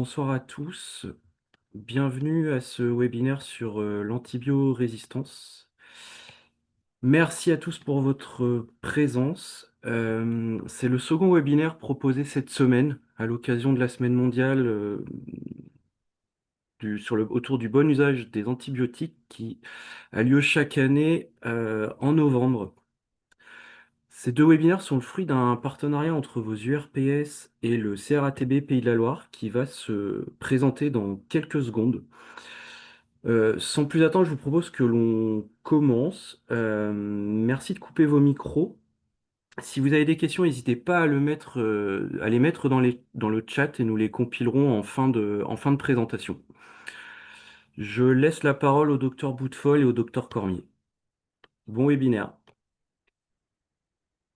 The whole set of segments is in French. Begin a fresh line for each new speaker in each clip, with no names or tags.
Bonsoir à tous. Bienvenue à ce webinaire sur l'antibiorésistance. Merci à tous pour votre présence. C'est le second webinaire proposé cette semaine à l'occasion de la semaine mondiale autour du bon usage des antibiotiques qui a lieu chaque année en novembre. Ces deux webinaires sont le fruit d'un partenariat entre vos URPS et le CRATB Pays de la Loire qui va se présenter dans quelques secondes. Sans plus attendre, je vous propose que l'on commence. Merci de couper vos micros. Si vous avez des questions, n'hésitez pas à les mettre dans le chat et nous les compilerons en fin de présentation. Je laisse la parole au docteur Boutefol et au docteur Cormier. Bon webinaire.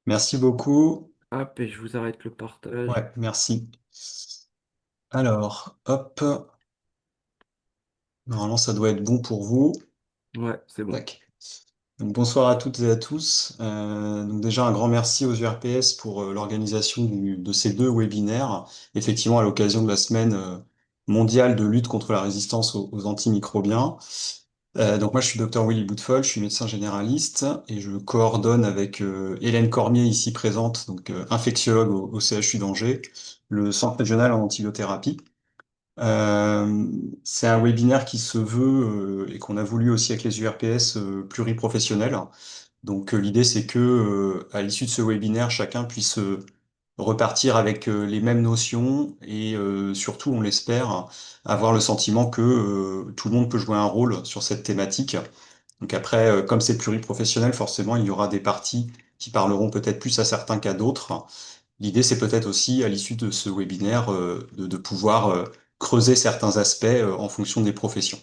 Merci beaucoup.
Hop, et je vous arrête le partage.
Ouais, merci. Alors, hop, normalement ça doit être bon pour vous.
Ouais, c'est bon.
Tac. Donc, bonsoir à toutes et à tous. Donc déjà un grand merci aux URPS pour l'organisation de ces deux webinaires, effectivement à l'occasion de la semaine mondiale de lutte contre la résistance aux antimicrobiens. Donc moi je suis docteur Willy Boutefol, je suis médecin généraliste et je coordonne avec Hélène Cormier ici présente, donc infectiologue au CHU d'Angers, le centre régional en antibiothérapie. C'est un webinaire qui se veut et qu'on a voulu aussi avec les URPS pluriprofessionnels. Donc l'idée c'est que à l'issue de ce webinaire, chacun puisse repartir avec les mêmes notions et surtout, on l'espère, avoir le sentiment que tout le monde peut jouer un rôle sur cette thématique. Donc après, comme c'est pluriprofessionnel, forcément, il y aura des parties qui parleront peut-être plus à certains qu'à d'autres. L'idée, c'est peut-être aussi, à l'issue de ce webinaire, de pouvoir creuser certains aspects en fonction des professions.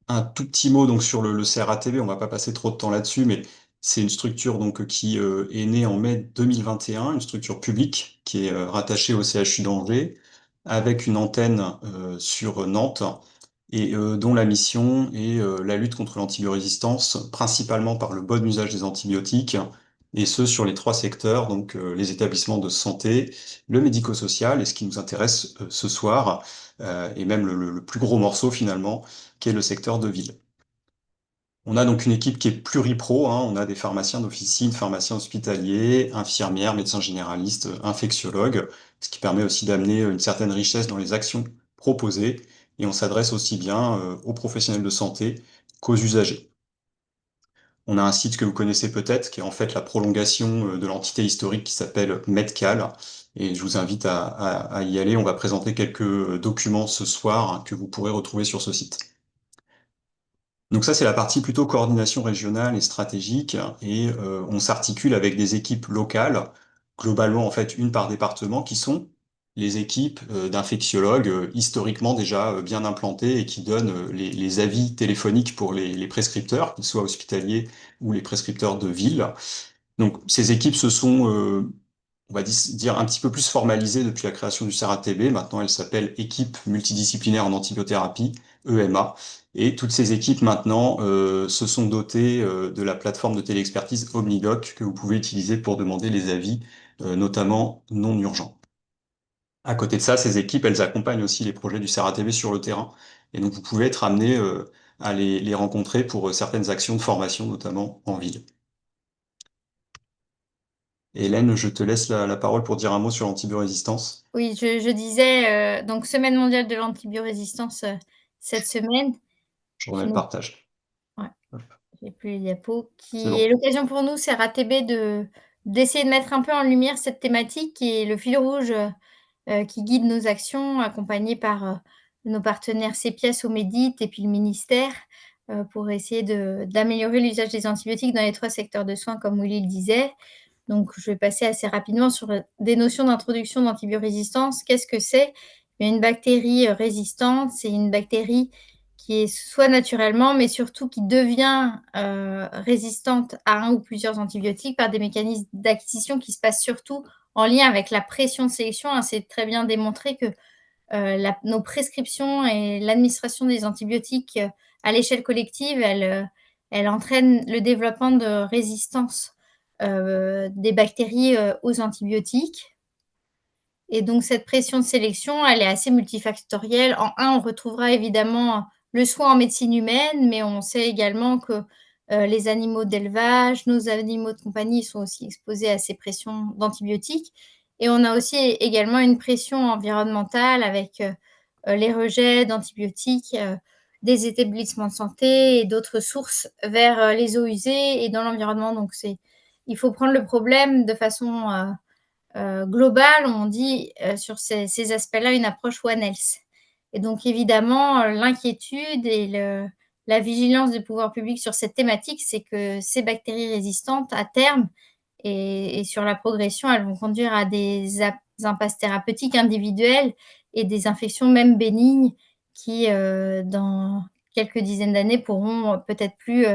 Un tout petit mot donc sur le CRATB, on va pas passer trop de temps là-dessus, mais c'est une structure donc qui est née en mai 2021, une structure publique qui est rattachée au CHU d'Angers, avec une antenne sur Nantes et dont la mission est la lutte contre l'antibiorésistance, principalement par le bon usage des antibiotiques, et ce sur les trois secteurs, donc les établissements de santé, le médico-social, et ce qui nous intéresse ce soir, et même le plus gros morceau finalement, qui est le secteur de ville. On a donc une équipe qui est pluripro, hein. On a des pharmaciens d'officine, pharmaciens hospitaliers, infirmières, médecins généralistes, infectiologues, ce qui permet aussi d'amener une certaine richesse dans les actions proposées. Et on s'adresse aussi bien aux professionnels de santé qu'aux usagers. On a un site que vous connaissez peut-être, qui est en fait la prolongation de l'entité historique qui s'appelle Medcal. Et je vous invite à y aller. On va présenter quelques documents ce soir hein, que vous pourrez retrouver sur ce site. Donc ça, c'est la partie plutôt coordination régionale et stratégique, et on s'articule avec des équipes locales, globalement en fait une par département, qui sont les équipes d'infectiologues historiquement déjà bien implantées et qui donnent les avis téléphoniques pour les prescripteurs, qu'ils soient hospitaliers ou les prescripteurs de ville. Donc ces équipes se sont, on va dire, un petit peu plus formalisées depuis la création du CRATB. Maintenant, elles s'appellent équipe multidisciplinaire en antibiothérapie, EMA. Et toutes ces équipes maintenant se sont dotées de la plateforme de téléexpertise OmniDoc que vous pouvez utiliser pour demander les avis, notamment non urgents. À côté de ça, ces équipes, elles accompagnent aussi les projets du CRATB sur le terrain. Et donc, vous pouvez être amené à les rencontrer pour certaines actions de formation, notamment en ville. Hélène, je te laisse la parole pour dire un mot sur l'antibiorésistance.
Oui, je disais, donc semaine mondiale de l'antibiorésistance, cette semaine,
Je remets
qui
le
nous
partage.
ouais,
Hop,
j'ai plus les diapos,
c'est
qui est
bon.
l'occasion pour nous, CRATB, d'essayer de mettre un peu en lumière cette thématique qui est le fil rouge, qui guide nos actions, accompagnés par, nos partenaires CEPIAS, Omedit et puis le ministère, pour essayer d'améliorer l'usage des antibiotiques dans les 3 secteurs de soins, comme Willy le disait. Donc, je vais passer assez rapidement sur des notions d'introduction d'antibiorésistance. Qu'est-ce que c'est? Il y a une bactérie résistante, c'est une bactérie qui est soit naturellement, mais surtout qui devient résistante à un ou plusieurs antibiotiques par des mécanismes d'acquisition qui se passent surtout en lien avec la pression de sélection. Hein. C'est très bien démontré que nos prescriptions et l'administration des antibiotiques à l'échelle collective, elle entraîne le développement de résistance des bactéries aux antibiotiques. Et donc cette pression de sélection, elle est assez multifactorielle. En un, on retrouvera évidemment le soin en médecine humaine, mais on sait également que, les animaux d'élevage, nos animaux de compagnie sont aussi exposés à ces pressions d'antibiotiques. Et on a aussi également une pression environnementale avec, les rejets d'antibiotiques, des établissements de santé et d'autres sources vers, les eaux usées et dans l'environnement. Donc il faut prendre le problème de façon, globale, on dit, sur ces aspects-là, une approche One Health. Et donc évidemment, l'inquiétude et la vigilance des pouvoirs publics sur cette thématique, c'est que ces bactéries résistantes, à terme et sur la progression, elles vont conduire à des impasses thérapeutiques individuelles et des infections même bénignes qui, dans quelques dizaines d'années, pourront peut-être plus,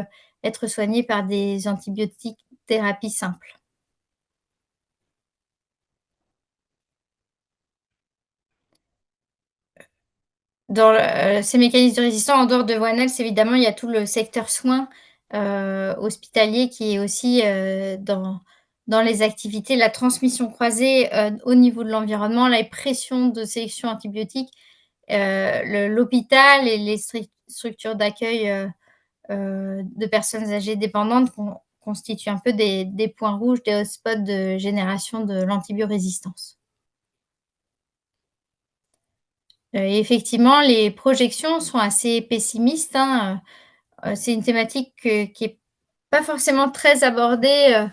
être soignées par des antibiotiques thérapies simples. Dans ces mécanismes de résistance, en dehors de One Health, évidemment, il y a tout le secteur soins, hospitalier qui est aussi, dans les activités. La transmission croisée, au niveau de l'environnement, les pressions de sélection antibiotique, l'hôpital et les structures d'accueil, de personnes âgées dépendantes constituent un peu des points rouges, des hotspots de génération de l'antibiorésistance. Et effectivement, les projections sont assez pessimistes, hein, c'est une thématique qui est pas forcément très abordée,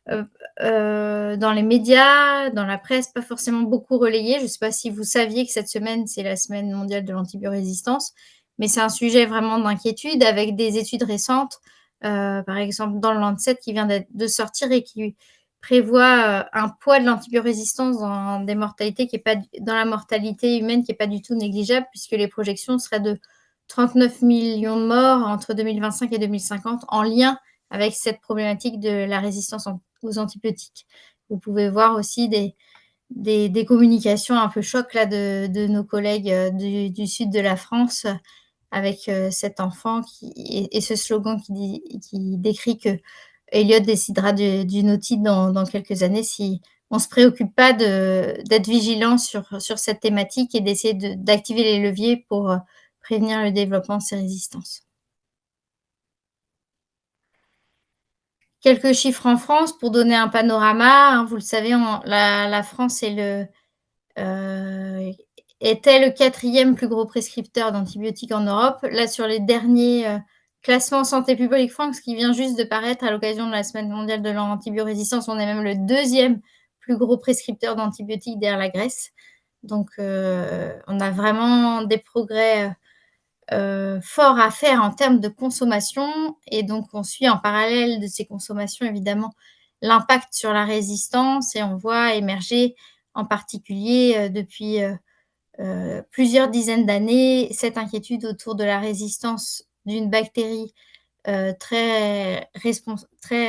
dans les médias, dans la presse, pas forcément beaucoup relayée. Je ne sais pas si vous saviez que cette semaine, c'est la semaine mondiale de l'antibiorésistance, mais c'est un sujet vraiment d'inquiétude avec des études récentes, par exemple dans le Lancet qui vient de sortir et qui prévoit, un poids de l'antibiorésistance dans la mortalité humaine qui est pas du tout négligeable puisque les projections seraient de 39 millions de morts entre 2025 et 2050 en lien avec cette problématique de la résistance aux antibiotiques. Vous pouvez voir aussi des communications un peu choc là de nos collègues du sud de la France avec cet enfant et ce slogan qui décrit que Elliot décidera d'une otite dans quelques années si on ne se préoccupe pas d'être vigilant sur cette thématique et d'essayer d'activer les leviers pour prévenir le développement de ces résistances. Quelques chiffres en France pour donner un panorama, hein, vous le savez, la France heu, était le 4e plus gros prescripteur d'antibiotiques en Europe. Là, sur les derniers, classements Santé publique France qui vient juste de paraître à l'occasion de la semaine mondiale de l'antibiorésistance, on est même le 2e plus gros prescripteur d'antibiotiques derrière la Grèce. Donc, on a vraiment des progrès, fort à faire en termes de consommation et donc on suit en parallèle de ces consommations évidemment l'impact sur la résistance et on voit émerger en particulier, depuis, plusieurs dizaines d'années cette inquiétude autour de la résistance d'une bactérie, très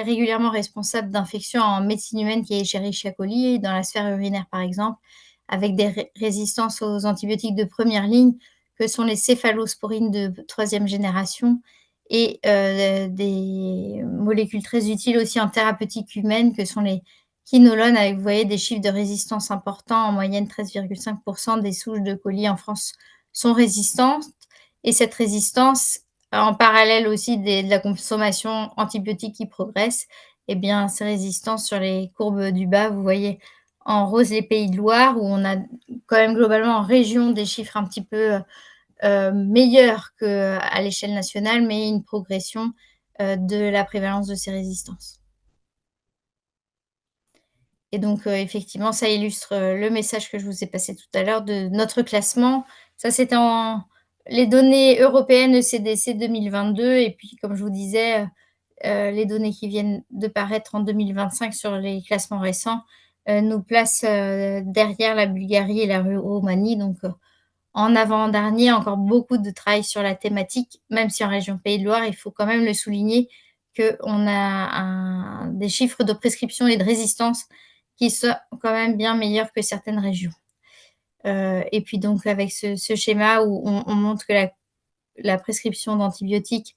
régulièrement responsable d'infections en médecine humaine qui est Escherichia coli dans la sphère urinaire par exemple, avec des résistances aux antibiotiques de première ligne que sont les céphalosporines de troisième génération et des molécules très utiles aussi en thérapeutique humaine que sont les quinolones avec, vous voyez, des chiffres de résistance importants, en moyenne 13,5 % des souches de colis en France sont résistantes et cette résistance, en parallèle aussi de la consommation antibiotique qui progresse, eh bien, ces résistances sur les courbes du bas, vous voyez en rose les Pays de Loire, où on a quand même globalement en région des chiffres un petit peu meilleurs qu'à l'échelle nationale, mais une progression de la prévalence de ces résistances. Et donc, effectivement, ça illustre le message que je vous ai passé tout à l'heure de notre classement. Ça, c'était les données européennes ECDC 2022 et puis, comme je vous disais, les données qui viennent de paraître en 2025 sur les classements récents, nous placent, derrière la Bulgarie et la Roumanie. Donc, en avant-dernier, encore beaucoup de travail sur la thématique, même si en région Pays de Loire, il faut quand même le souligner qu'on a des chiffres de prescription et de résistance qui sont quand même bien meilleurs que certaines régions. Et puis donc avec ce schéma où on montre que la prescription d'antibiotiques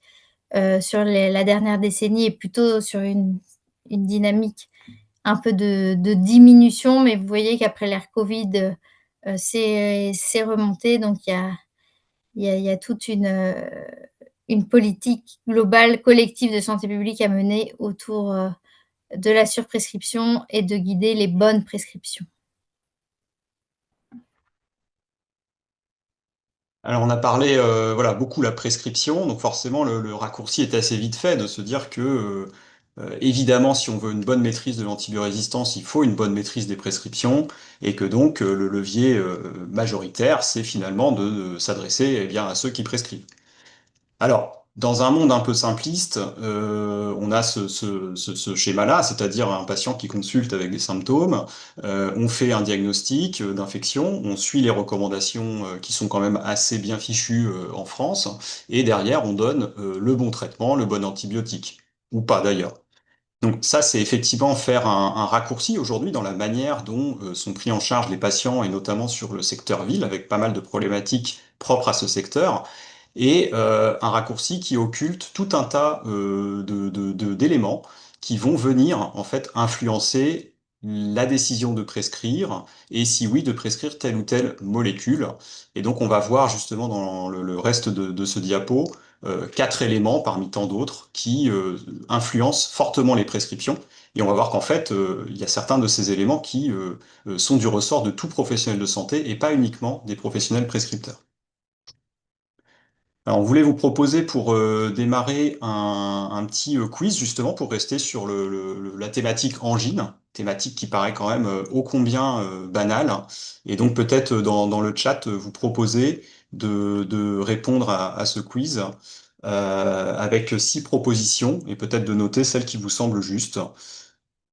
sur la dernière décennie est plutôt sur une dynamique un peu de diminution, mais vous voyez qu'après l'ère Covid, c'est remonté. Donc il y a toute une politique globale, collective de santé publique à mener autour, de la surprescription et de guider les bonnes prescriptions.
Alors on a parlé voilà, beaucoup la prescription, donc forcément le raccourci est assez vite fait de se dire que évidemment si on veut une bonne maîtrise de l'antibiorésistance, il faut une bonne maîtrise des prescriptions et que donc le levier majoritaire c'est finalement de s'adresser eh bien, à ceux qui prescrivent. Alors, dans un monde un peu simpliste, on a ce schéma-là, c'est-à-dire un patient qui consulte avec des symptômes, on fait un diagnostic d'infection, on suit les recommandations qui sont quand même assez bien fichues en France, et derrière on donne le bon traitement, le bon antibiotique, ou pas d'ailleurs. Donc ça, c'est effectivement faire un raccourci aujourd'hui dans la manière dont sont pris en charge les patients, et notamment sur le secteur ville, avec pas mal de problématiques propres à ce secteur, et un raccourci qui occulte tout un tas d'éléments qui vont venir en fait influencer la décision de prescrire, et si oui, de prescrire telle ou telle molécule. Et donc on va voir justement dans le reste de ce diapo quatre éléments parmi tant d'autres qui influencent fortement les prescriptions. Et on va voir qu'en fait, il y a certains de ces éléments qui sont du ressort de tout professionnel de santé et pas uniquement des professionnels prescripteurs. Alors, on voulait vous proposer pour démarrer un petit quiz justement pour rester sur la thématique angine, thématique qui paraît quand même ô combien banale. Et donc peut-être dans le chat vous proposer de répondre à ce quiz avec 6 propositions et peut-être de noter celle qui vous semble juste.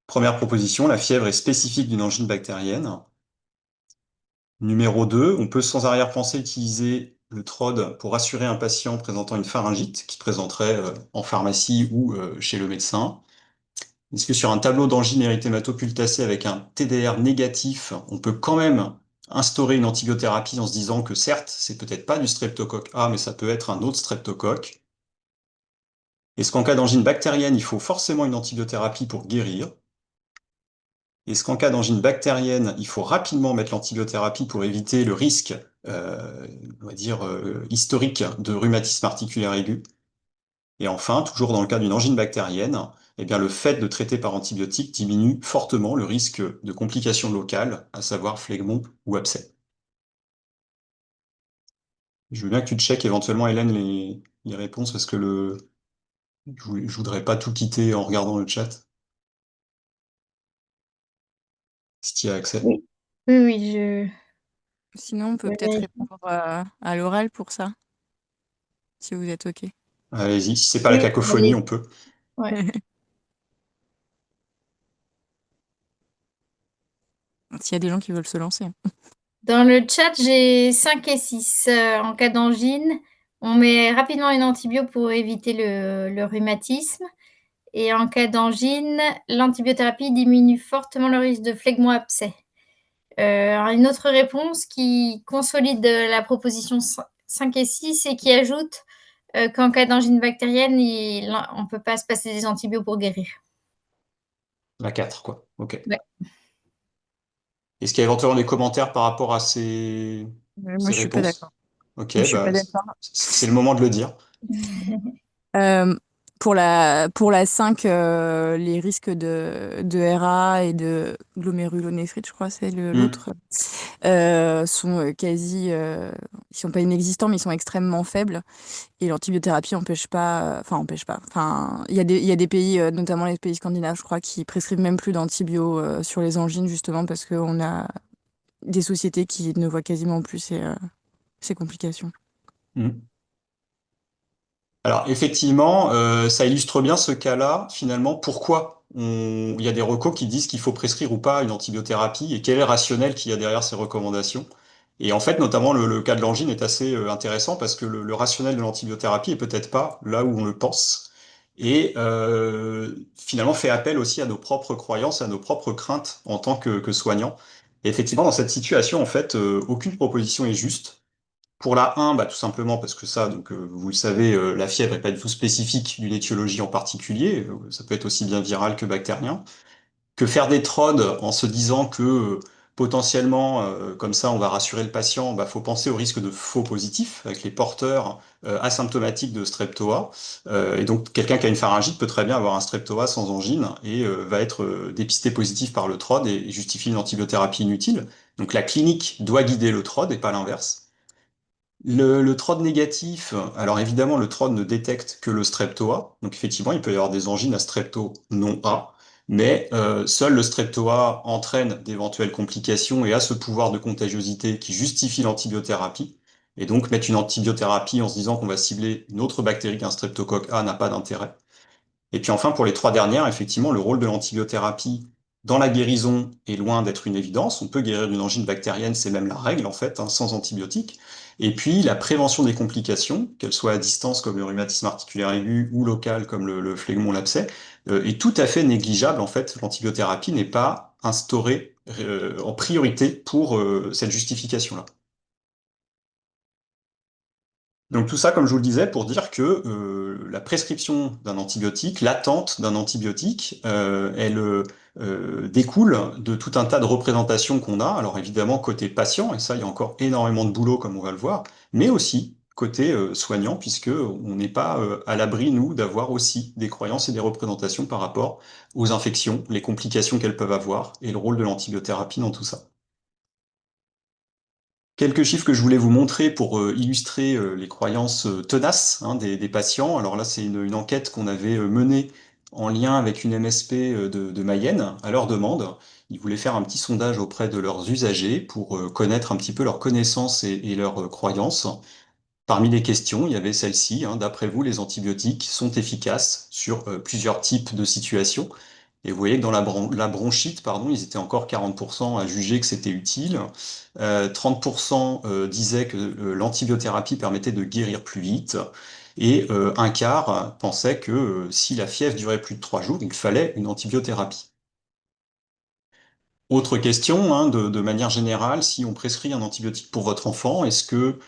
Première proposition, la fièvre est spécifique d'une angine bactérienne. Numéro 2, on peut sans arrière-pensée utiliser le TROD pour rassurer un patient présentant une pharyngite qui présenterait en pharmacie ou chez le médecin. Est-ce que sur un tableau d'angine érythématopultacée avec un TDR négatif, on peut quand même instaurer une antibiothérapie en se disant que certes, c'est peut-être pas du streptocoque A, mais ça peut être un autre streptocoque? Est-ce qu'en cas d'angine bactérienne, il faut forcément une antibiothérapie pour guérir? Est-ce qu'en cas d'angine bactérienne, il faut rapidement mettre l'antibiothérapie pour éviter le risque, on va dire, historique de rhumatisme articulaire aigu? Et enfin, toujours dans le cas d'une angine bactérienne, eh bien, le fait de traiter par antibiotique diminue fortement le risque de complications locales, à savoir phlegmon ou abcès. Je veux bien que tu checkes éventuellement, Hélène, les réponses, parce que je voudrais pas tout quitter en regardant le chat, si tu y as accès.
Oui. Oui, oui,
Sinon, on
je
peut peut-être
vérifie.
répondre à l'oral pour ça, si vous êtes OK.
Allez-y, si c'est pas la
Oui,
cacophonie,
allez.
on peut.
Ouais.
S'il y a des gens qui veulent se lancer.
Dans le chat, j'ai 5 et 6. En cas d'angine, on met rapidement une antibio pour éviter le rhumatisme, et en cas d'angine, l'antibiothérapie diminue fortement le risque de phlegmo-abcès. Alors une autre réponse qui consolide, la proposition 5 et 6 et qui ajoute, qu'en cas d'angine bactérienne, on peut pas se passer des antibiotiques pour guérir.
La 4, quoi. Ok.
Ouais.
Est-ce qu'il y a éventuellement des commentaires par rapport à
Moi,
ces
je suis pas d'accord.
réponses? Ok,
Je suis
bah,
pas d'accord.
c'est le moment de le dire.
Euh, pour la 5, les risques de RA et de glomérulonéphrite, je crois, c'est
Hmm.
l'autre, sont quasi, ils sont pas inexistants, mais ils sont extrêmement faibles. Et l'antibiothérapie empêche pas. Enfin, il y a des pays, notamment les pays scandinaves, je crois, qui prescrivent même plus d'antibio sur les angines, justement parce qu'on a des sociétés qui ne voient quasiment plus ces complications.
Hmm. Alors effectivement, ça illustre bien ce cas-là, finalement, pourquoi il y a des recos qui disent qu'il faut prescrire ou pas une antibiothérapie et quel est le rationnel qu'il y a derrière ces recommandations. Et en fait, notamment, le cas de l'angine est assez intéressant parce que le rationnel de l'antibiothérapie est peut-être pas là où on le pense et finalement fait appel aussi à nos propres croyances, à nos propres craintes en tant que soignants. Et effectivement, dans cette situation, en fait, aucune proposition est juste. Pour la 1, bah, tout simplement parce que ça, donc, vous le savez, la fièvre n'est pas du tout spécifique d'une étiologie en particulier. Ça peut être aussi bien viral que bactérien. que faire des TROD en se disant que potentiellement, comme ça, on va rassurer le patient, bah, faut penser au risque de faux positifs avec les porteurs asymptomatiques de streptoa. Et donc, quelqu'un qui a une pharyngite peut très bien avoir un streptoa sans angine et va être dépisté positif par le TROD et justifier une antibiothérapie inutile. Donc, la clinique doit guider le TROD et pas l'inverse. Le TROD négatif, alors évidemment, le TROD ne détecte que le streptoa. Donc effectivement, il peut y avoir des angines à strepto non A, mais seul le streptoa entraîne d'éventuelles complications et a ce pouvoir de contagiosité qui justifie l'antibiothérapie. Et donc mettre une antibiothérapie en se disant qu'on va cibler une autre bactérie qu'un streptocoque A n'a pas d'intérêt. Et puis enfin, pour les trois dernières, effectivement, le rôle de l'antibiothérapie dans la guérison est loin d'être une évidence. On peut guérir d'une angine bactérienne, c'est même la règle en fait, hein, sans antibiotiques. Et puis la prévention des complications, qu'elles soient à distance comme le rhumatisme articulaire aigu ou local comme le phlegmon l'abcès, est tout à fait négligeable en fait. L'antibiothérapie n'est pas instaurée en priorité pour cette justification-là. Donc tout ça, comme je vous le disais, pour dire que la prescription d'un antibiotique, l'attente d'un antibiotique, elle découle de tout un tas de représentations qu'on a. Alors évidemment côté patient, et ça il y a encore énormément de boulot comme on va le voir, mais aussi côté soignant, puisque on n'est pas à l'abri, nous, d'avoir aussi des croyances et des représentations par rapport aux infections, les complications qu'elles peuvent avoir, et le rôle de l'antibiothérapie dans tout ça. Quelques chiffres que je voulais vous montrer pour illustrer les croyances tenaces hein, des patients. Alors là, c'est une enquête qu'on avait menée en lien avec une MSP de Mayenne à leur demande. Ils voulaient faire un petit sondage auprès de leurs usagers pour connaître un petit peu leurs connaissances et leurs croyances. Parmi les questions, il y avait celle-ci, hein, d'après vous, les antibiotiques sont efficaces sur plusieurs types de situations. Et vous voyez que dans la bronchite, pardon, ils étaient encore 40% à juger que c'était utile. 30% disaient que l'antibiothérapie permettait de guérir plus vite. Et un quart pensait que si la fièvre durait plus de 3 jours, il fallait une antibiothérapie. Autre question, hein, de manière générale, si on prescrit un antibiotique pour votre enfant, est-ce que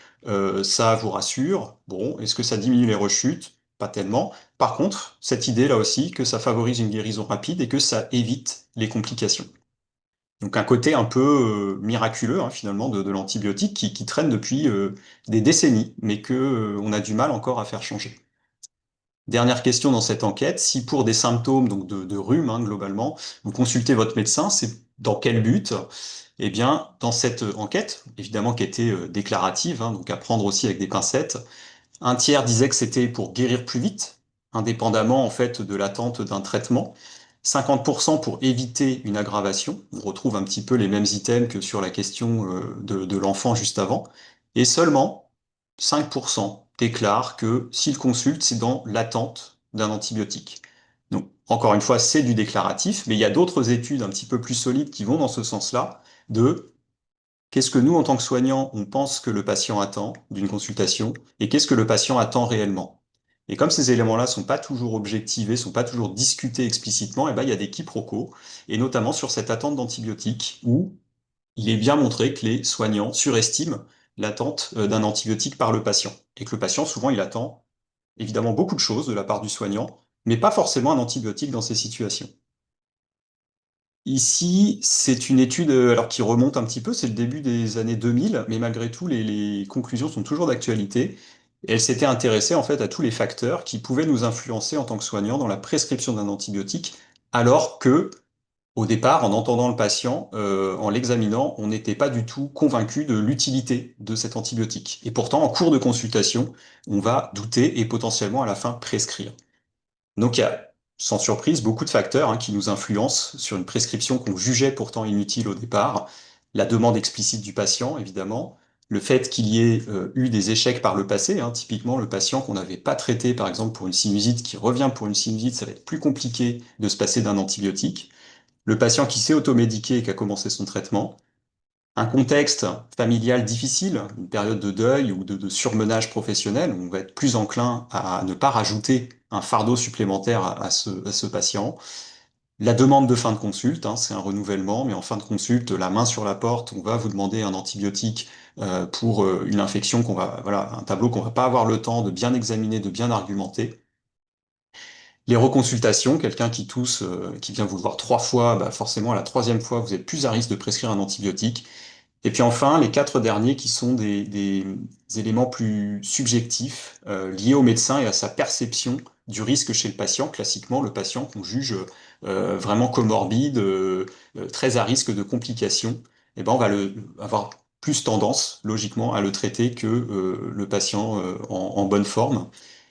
ça vous rassure? Bon, est-ce que ça diminue les rechutes? Pas tellement. Par contre, cette idée là aussi, que ça favorise une guérison rapide et que ça évite les complications. Donc un côté un peu miraculeux hein, finalement de l'antibiotique qui traîne depuis des décennies, mais que on a du mal encore à faire changer. Dernière question dans cette enquête, si pour des symptômes donc de rhume hein, globalement, vous consultez votre médecin, c'est dans quel but? Eh bien, dans cette enquête, évidemment qui était déclarative, hein, donc à prendre aussi avec des pincettes, un tiers disait que c'était pour guérir plus vite, indépendamment en fait de l'attente d'un traitement. 50% pour éviter une aggravation. On retrouve un petit peu les mêmes items que sur la question de l'enfant juste avant. Et seulement 5% déclarent que s'ils consultent, c'est dans l'attente d'un antibiotique. Donc, encore une fois, c'est du déclaratif, mais il y a d'autres études un petit peu plus solides qui vont dans ce sens-là, de qu'est-ce que nous, en tant que soignants, on pense que le patient attend d'une consultation et qu'est-ce que le patient attend réellement. Et comme ces éléments-là sont pas toujours objectivés, sont pas toujours discutés explicitement, et ben, il y a des quiproquos, et notamment sur cette attente d'antibiotiques, où il est bien montré que les soignants surestiment l'attente d'un antibiotique par le patient. Et que le patient, souvent, il attend évidemment beaucoup de choses de la part du soignant, mais pas forcément un antibiotique dans ces situations. Ici, c'est une étude alors qui remonte un petit peu, c'est le début des années 2000, mais malgré tout, les conclusions sont toujours d'actualité. Elle s'était intéressée en fait à tous les facteurs qui pouvaient nous influencer en tant que soignants dans la prescription d'un antibiotique, alors que, au départ, en entendant le patient, en l'examinant, on n'était pas du tout convaincu de l'utilité de cet antibiotique. Et pourtant, en cours de consultation, on va douter et potentiellement à la fin prescrire. Donc il y a, sans surprise, beaucoup de facteurs hein, qui nous influencent sur une prescription qu'on jugeait pourtant inutile au départ. La demande explicite du patient, évidemment. Le fait qu'il y ait eu des échecs par le passé, hein, typiquement le patient qu'on n'avait pas traité, par exemple, pour une sinusite, qui revient pour une sinusite, ça va être plus compliqué de se passer d'un antibiotique. Le patient qui s'est automédiqué et qui a commencé son traitement. Un contexte familial difficile, une période de deuil ou de surmenage professionnel, où on va être plus enclin à ne pas rajouter un fardeau supplémentaire à ce patient. La demande de fin de consulte, hein, c'est un renouvellement, mais en fin de consulte, la main sur la porte, on va vous demander un antibiotique pour une infection voilà, un tableau qu'on va pas avoir le temps de bien examiner, de bien argumenter. Les reconsultations, quelqu'un qui tousse, qui vient vous voir 3 fois, bah forcément à la troisième fois, vous êtes plus à risque de prescrire un antibiotique. Et puis enfin, les 4 derniers qui sont des éléments plus subjectifs, liés au médecin et à sa perception du risque chez le patient. Classiquement, le patient qu'on juge vraiment comorbide, très à risque de complications, eh ben, on va avoir plus tendance, logiquement, à le traiter que le patient en bonne forme.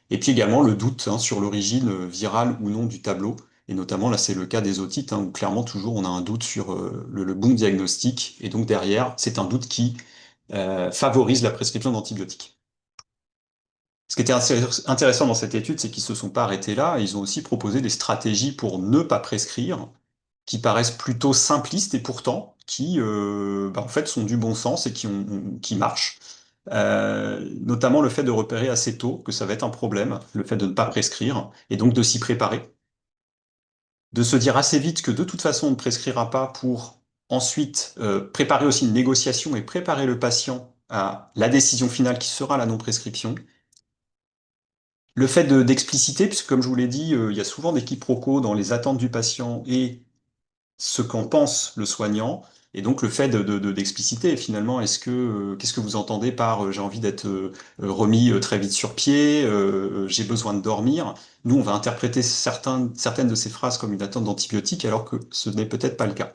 Et puis également le doute, hein, sur l'origine virale ou non du tableau. Et notamment, là, c'est le cas des otites, hein, où clairement, toujours, on a un doute sur le bon diagnostic. Et donc, derrière, c'est un doute qui favorise la prescription d'antibiotiques. Ce qui était intéressant dans cette étude, c'est qu'ils se sont pas arrêtés là. Ils ont aussi proposé des stratégies pour ne pas prescrire, qui paraissent plutôt simplistes et pourtant qui, bah, en fait, sont du bon sens et qui marchent. Notamment le fait de repérer assez tôt que ça va être un problème, le fait de ne pas prescrire, et donc de s'y préparer. De se dire assez vite que de toute façon on ne prescrira pas pour ensuite préparer aussi une négociation et préparer le patient à la décision finale qui sera la non-prescription. Le fait d'expliciter, puisque comme je vous l'ai dit, il y a souvent des quiproquos dans les attentes du patient et ce qu'en pense le soignant. Et donc le fait d'expliciter finalement, qu'est-ce que vous entendez par j'ai envie d'être remis très vite sur pied, j'ai besoin de dormir. Nous, on va interpréter certaines de ces phrases comme une attente d'antibiotique alors que ce n'est peut-être pas le cas.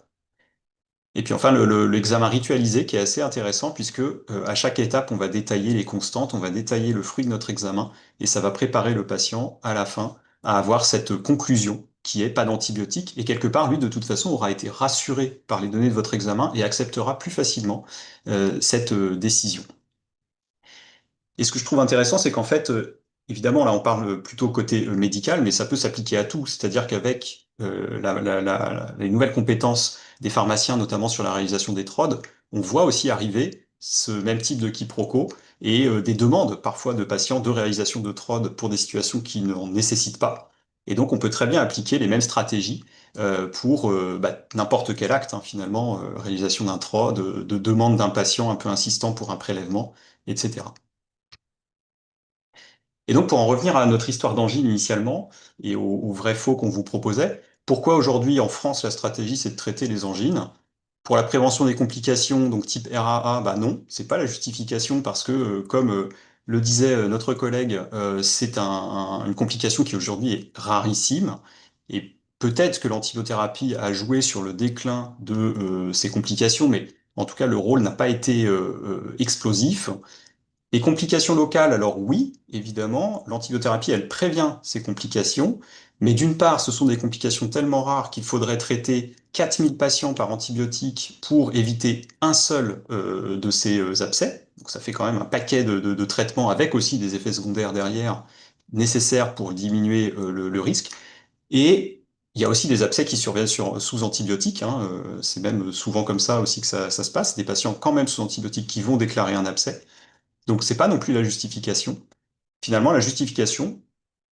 Et puis enfin, l'examen ritualisé qui est assez intéressant puisque à chaque étape, on va détailler les constantes, on va détailler le fruit de notre examen et ça va préparer le patient à la fin à avoir cette conclusion qui est pas d'antibiotique. Et quelque part, lui, de toute façon, aura été rassuré par les données de votre examen et acceptera plus facilement cette décision. Et ce que je trouve intéressant, c'est qu'en fait, évidemment, là, on parle plutôt côté médical, mais ça peut s'appliquer à tout. C'est-à-dire qu'avec les nouvelles compétences des pharmaciens, notamment sur la réalisation des TROD, on voit aussi arriver ce même type de quiproquo et des demandes parfois de patients de réalisation de TROD pour des situations qui n'en nécessitent pas. Et donc, on peut très bien appliquer les mêmes stratégies pour n'importe quel acte, hein, finalement, réalisation d'un TROD, de demande d'un patient un peu insistant pour un prélèvement, etc. Et donc, pour en revenir à notre histoire d'angine initialement et au vrai faux qu'on vous proposait, pourquoi aujourd'hui en France la stratégie c'est de traiter les angines? Pour la prévention des complications, donc type RAA, bah non, c'est pas la justification parce que, comme le disait notre collègue, c'est une complication qui aujourd'hui est rarissime et peut-être que l'antibiothérapie a joué sur le déclin de ces complications, mais en tout cas le rôle n'a pas été explosif. Les complications locales, alors oui, évidemment, l'antibiothérapie, elle prévient ces complications, mais d'une part, ce sont des complications tellement rares qu'il faudrait traiter 4000 patients par antibiotique pour éviter un seul de ces abcès. Donc ça fait quand même un paquet de traitements avec aussi des effets secondaires derrière nécessaires pour diminuer le risque. Et il y a aussi des abcès qui surviennent sous antibiotiques, hein, c'est même souvent comme ça aussi que ça se passe, des patients quand même sous antibiotiques qui vont déclarer un abcès. Donc c'est pas non plus la justification. Finalement, la justification,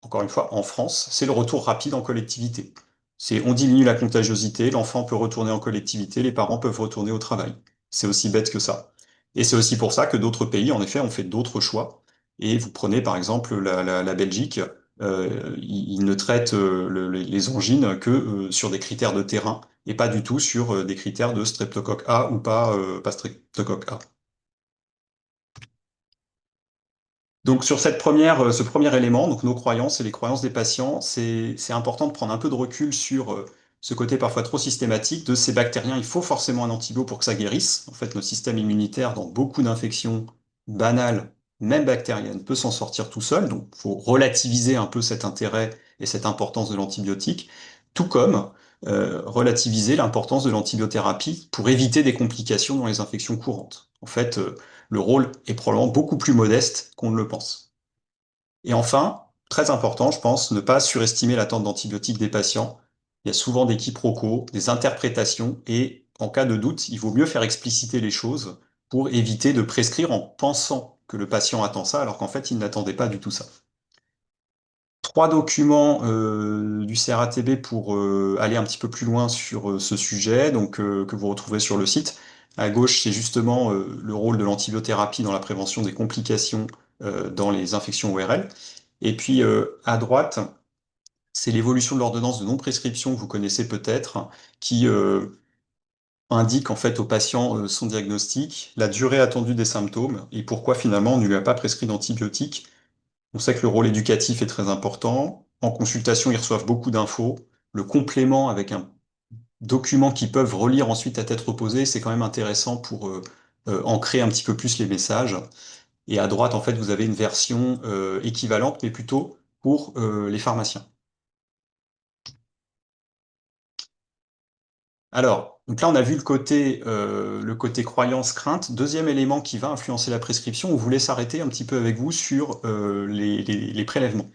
encore une fois, en France, c'est le retour rapide en collectivité. C'est on diminue la contagiosité, l'enfant peut retourner en collectivité, les parents peuvent retourner au travail. C'est aussi bête que ça. Et c'est aussi pour ça que d'autres pays, en effet, ont fait d'autres choix. Et vous prenez par exemple la Belgique, ils ne traitent les angines que sur des critères de terrain et pas du tout sur des critères de streptocoque A ou pas streptocoque A. Donc sur ce premier élément, donc nos croyances et les croyances des patients, c'est important de prendre un peu de recul sur ce côté parfois trop systématique de ces bactériens. Il faut forcément un antibio pour que ça guérisse. En fait, notre système immunitaire, dans beaucoup d'infections banales, même bactériennes, peut s'en sortir tout seul. Donc, il faut relativiser un peu cet intérêt et cette importance de l'antibiotique, tout comme relativiser l'importance de l'antibiothérapie pour éviter des complications dans les infections courantes. En fait, le rôle est probablement beaucoup plus modeste qu'on ne le pense. Et enfin, très important, je pense, ne pas surestimer l'attente d'antibiotiques des patients. Il y a souvent des quiproquos, des interprétations, et en cas de doute, il vaut mieux faire expliciter les choses pour éviter de prescrire en pensant que le patient attend ça, alors qu'en fait, il n'attendait pas du tout ça. 3 documents du CRATB pour aller un petit peu plus loin sur ce sujet, donc que vous retrouverez sur le site. À gauche, c'est justement le rôle de l'antibiothérapie dans la prévention des complications dans les infections ORL. Et puis à droite, c'est l'évolution de l'ordonnance de non-prescription que vous connaissez peut-être, qui indique en fait au patient son diagnostic, la durée attendue des symptômes et pourquoi finalement on ne lui a pas prescrit d'antibiotiques. On sait que le rôle éducatif est très important. En consultation, ils reçoivent beaucoup d'infos. Le complément avec un document qu'ils peuvent relire ensuite à tête reposée, c'est quand même intéressant pour ancrer un petit peu plus les messages. Et à droite, en fait, vous avez une version équivalente, mais plutôt pour les pharmaciens. Alors, donc là, on a vu le côté croyance, crainte. Deuxième élément qui va influencer la prescription, on voulait s'arrêter un petit peu avec vous sur les prélèvements.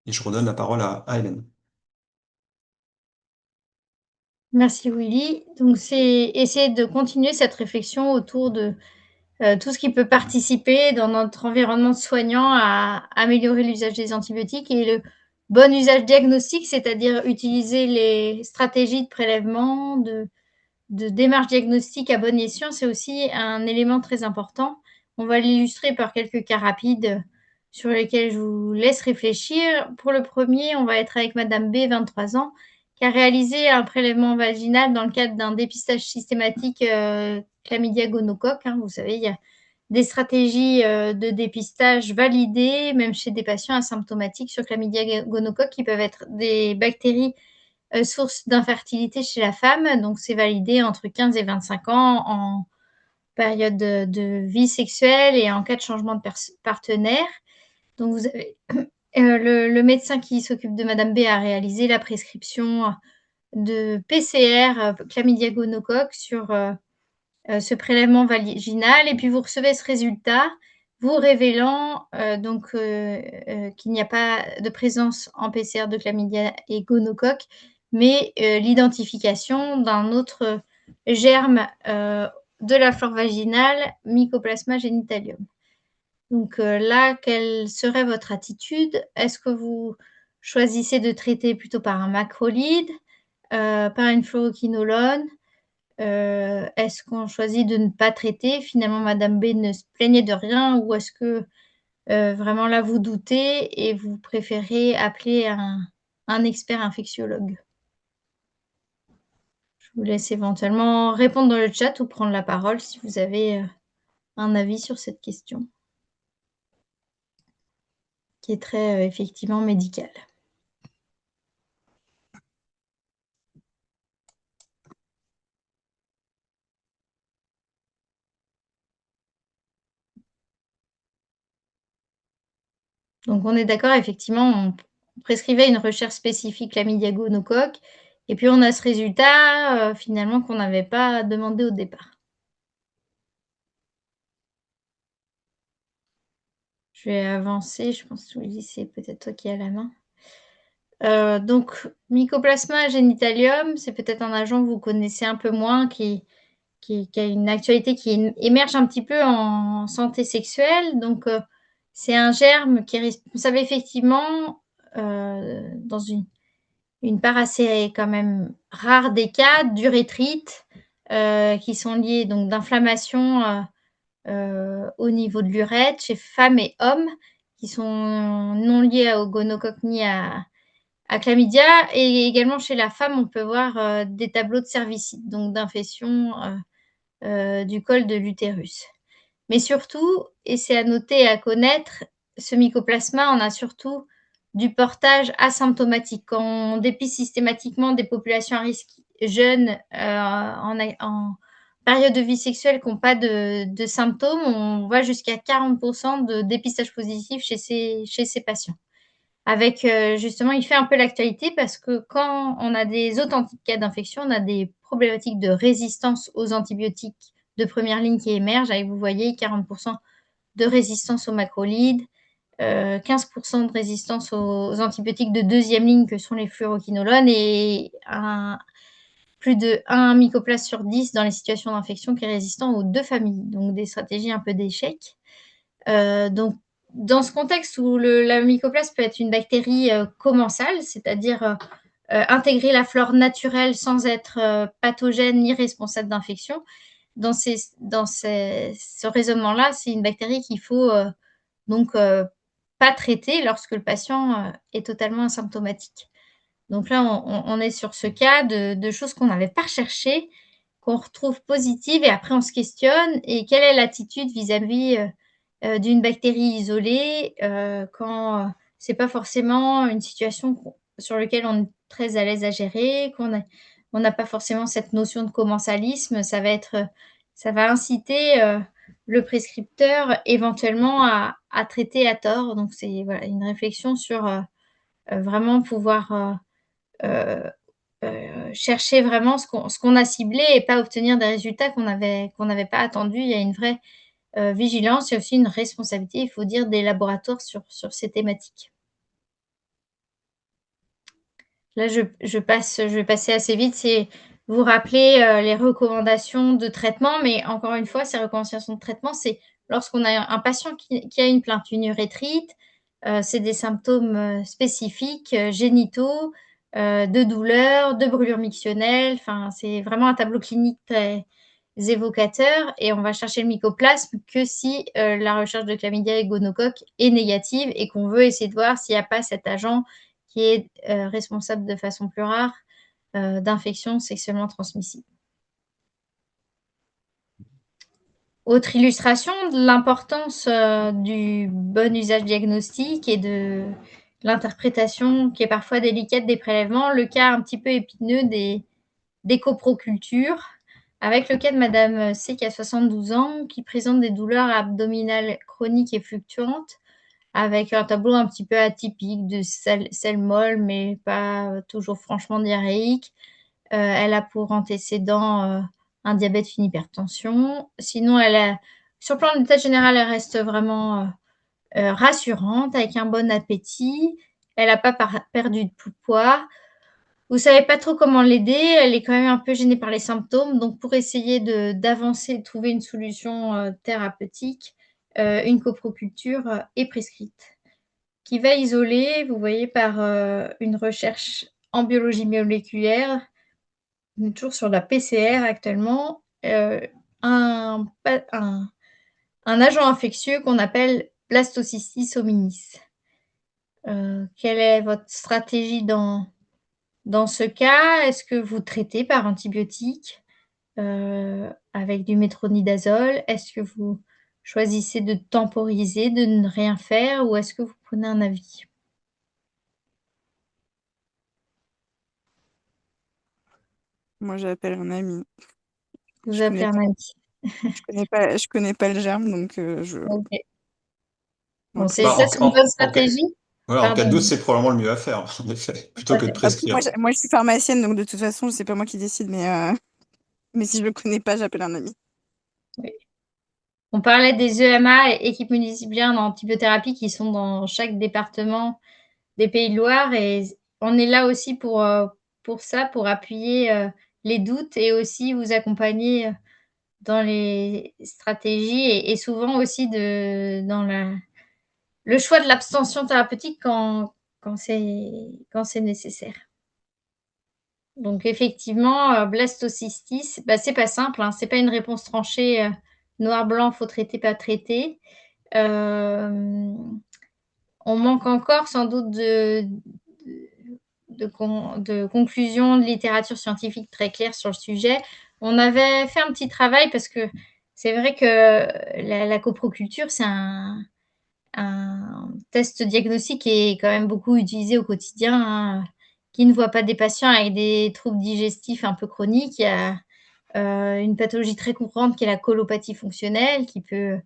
Et je redonne la parole à Hélène.
Merci Willy. Donc c'est essayer de continuer cette réflexion autour de tout ce qui peut participer dans notre environnement soignant à améliorer l'usage des antibiotiques et le bon usage diagnostique, c'est-à-dire utiliser les stratégies de prélèvement, de démarche diagnostique à bon escient, c'est aussi un élément très important. On va l'illustrer par quelques cas rapides sur lesquels je vous laisse réfléchir. Pour le premier, on va être avec Madame B, 23 ans, qui a réalisé un prélèvement vaginal dans le cadre d'un dépistage systématique chlamydia gonocoque. Vous savez, il y a des stratégies de dépistage validées, même chez des patients asymptomatiques sur chlamydia gonocoque, qui peuvent être des bactéries source d'infertilité chez la femme. Donc, c'est validé entre 15 et 25 ans en période de vie sexuelle et en cas de changement de partenaire. Donc, vous avez le médecin qui s'occupe de Madame B a réalisé la prescription de PCR chlamydia gonocoque sur ce prélèvement vaginal. Et puis, vous recevez ce résultat vous révélant qu'il n'y a pas de présence en PCR de chlamydia et gonocoque, mais l'identification d'un autre germe de la flore vaginale, Mycoplasma genitalium. Donc là, quelle serait votre attitude? Est-ce que vous choisissez de traiter plutôt par un macrolide, par une fluoroquinolone? Est-ce qu'on choisit de ne pas traiter? Finalement, Madame B ne se plaignait de rien, ou est-ce que vraiment là, vous doutez et vous préférez appeler un expert infectiologue? Je vous laisse éventuellement répondre dans le chat ou prendre la parole si vous avez un avis sur cette question, qui est très effectivement médicale. Donc on est d'accord, effectivement, on prescrivait une recherche spécifique chlamydia gonocoque et puis on a ce résultat finalement qu'on n'avait pas demandé au départ. Je vais avancer, je pense que Willy, c'est peut-être toi qui as la main. Donc Mycoplasma genitalium, c'est peut-être un agent que vous connaissez un peu moins, qui a une actualité qui émerge un petit peu en santé sexuelle. Donc c'est un germe qui est responsable effectivement dans une part assez quand même rare des cas d'urétrite qui sont liés donc d'inflammation au niveau de l'urètre chez femmes et hommes, qui sont non liés au gonocoque ni à chlamydia. Et également chez la femme, on peut voir des tableaux de cervicite, donc d'infection du col de l'utérus. Mais surtout, et c'est à noter et à connaître, ce mycoplasma, on a surtout du portage asymptomatique. Quand on dépiste systématiquement des populations à risque jeunes en période de vie sexuelle qui n'ont pas de symptômes, on va jusqu'à 40% de dépistage positif chez ces patients. Avec justement, il fait un peu l'actualité parce que quand on a des authentiques cas d'infection, on a des problématiques de résistance aux antibiotiques de première ligne qui émergent. Avec, vous voyez, 40% de résistance aux macrolides, 15% de résistance aux antibiotiques de deuxième ligne que sont les fluoroquinolones, et plus de 1 mycoplasme sur 10 dans les situations d'infection qui est résistant aux deux familles. Donc des stratégies un peu d'échec. Donc dans ce contexte où la mycoplasme peut être une bactérie commensale, c'est-à-dire intégrer la flore naturelle sans être pathogène ni responsable d'infection, dans ce raisonnement-là, c'est une bactérie qu'il faut donc pas traiter lorsque le patient est totalement asymptomatique. Donc là, on est sur ce cas de choses qu'on n'avait pas recherchées, qu'on retrouve positives et après on se questionne et quelle est l'attitude vis-à-vis d'une bactérie isolée quand c'est pas forcément une situation sur laquelle on est très à l'aise à gérer, on n'a pas forcément cette notion de commensalisme, ça va inciter le prescripteur éventuellement à traiter à tort. Donc c'est voilà, une réflexion sur vraiment pouvoir chercher vraiment ce qu'on a ciblé et pas obtenir des résultats qu'on n'avait pas attendus. Il y a une vraie vigilance et aussi une responsabilité, il faut dire, des laboratoires sur ces thématiques. Là, je vais passer assez vite. C'est vous rappeler les recommandations de traitement, mais encore une fois, ces recommandations de traitement, c'est lorsqu'on a un patient qui a une plainte, une urétrite, c'est des symptômes spécifiques, génitaux, de douleur, de brûlure mictionnelle. Enfin, c'est vraiment un tableau clinique très évocateur et on va chercher le mycoplasme que si la recherche de chlamydia et gonocoque est négative et qu'on veut essayer de voir s'il n'y a pas cet agent qui est responsable de façon plus rare d'infections sexuellement transmissibles. Autre illustration de l'importance du bon usage diagnostique et de l'interprétation qui est parfois délicate des prélèvements, le cas un petit peu épineux des coprocultures, avec le cas de Madame C qui a 72 ans, qui présente des douleurs abdominales chroniques et fluctuantes, avec un tableau un petit peu atypique de selle molle, mais pas toujours franchement diarrhéique. Elle a pour antécédent un diabète, une hypertension. Sinon, sur le plan de l'état général, elle reste vraiment rassurante, avec un bon appétit. Elle n'a pas perdu de poids. Vous ne savez pas trop comment l'aider. Elle est quand même un peu gênée par les symptômes. Donc, pour essayer d'avancer, de trouver une solution thérapeutique, une coproculture est prescrite, qui va isoler, vous voyez, par une recherche en biologie moléculaire, on est toujours sur la PCR actuellement, un agent infectieux qu'on appelle Blastocystis hominis. Quelle est votre stratégie dans ce cas? Est-ce que vous traitez par antibiotique avec du métronidazole? Est-ce que vous choisissez de temporiser, de ne rien faire ou est-ce que vous prenez un avis?
Moi, j'appelle un ami.
Vous
Je
appelez
connais
un
pas,
ami.
je connais pas le germe, donc
OK. Bon,
après.
Bah,
ça, c'est une bonne stratégie?
en cas de
Pardon.
doute, c'est probablement le mieux à faire, en effet, plutôt que de
Après,
prescrire.
moi, je suis pharmacienne, donc de toute façon, c'est pas moi qui décide, mais si je le connais pas, j'appelle un ami.
Oui. On parlait des EMA, équipes municipales d'antibiothérapie, qui sont dans chaque département des Pays de Loire et on est là aussi pour ça, pour appuyer les doutes et aussi vous accompagner dans les stratégies et souvent aussi dans le choix de l'abstention thérapeutique quand c'est nécessaire. Donc effectivement, blastocystis, bah, c'est pas simple, hein, c'est pas une réponse tranchée, noir-blanc, faut traiter, pas traiter. On manque encore sans doute de conclusions, de littérature scientifique très claire sur le sujet. On avait fait un petit travail parce que c'est vrai que la coproculture, c'est un test diagnostique qui est quand même beaucoup utilisé au quotidien, hein. Qui ne voit pas des patients avec des troubles digestifs un peu chroniques. Il y a une pathologie très courante qui est la colopathie fonctionnelle, qui peut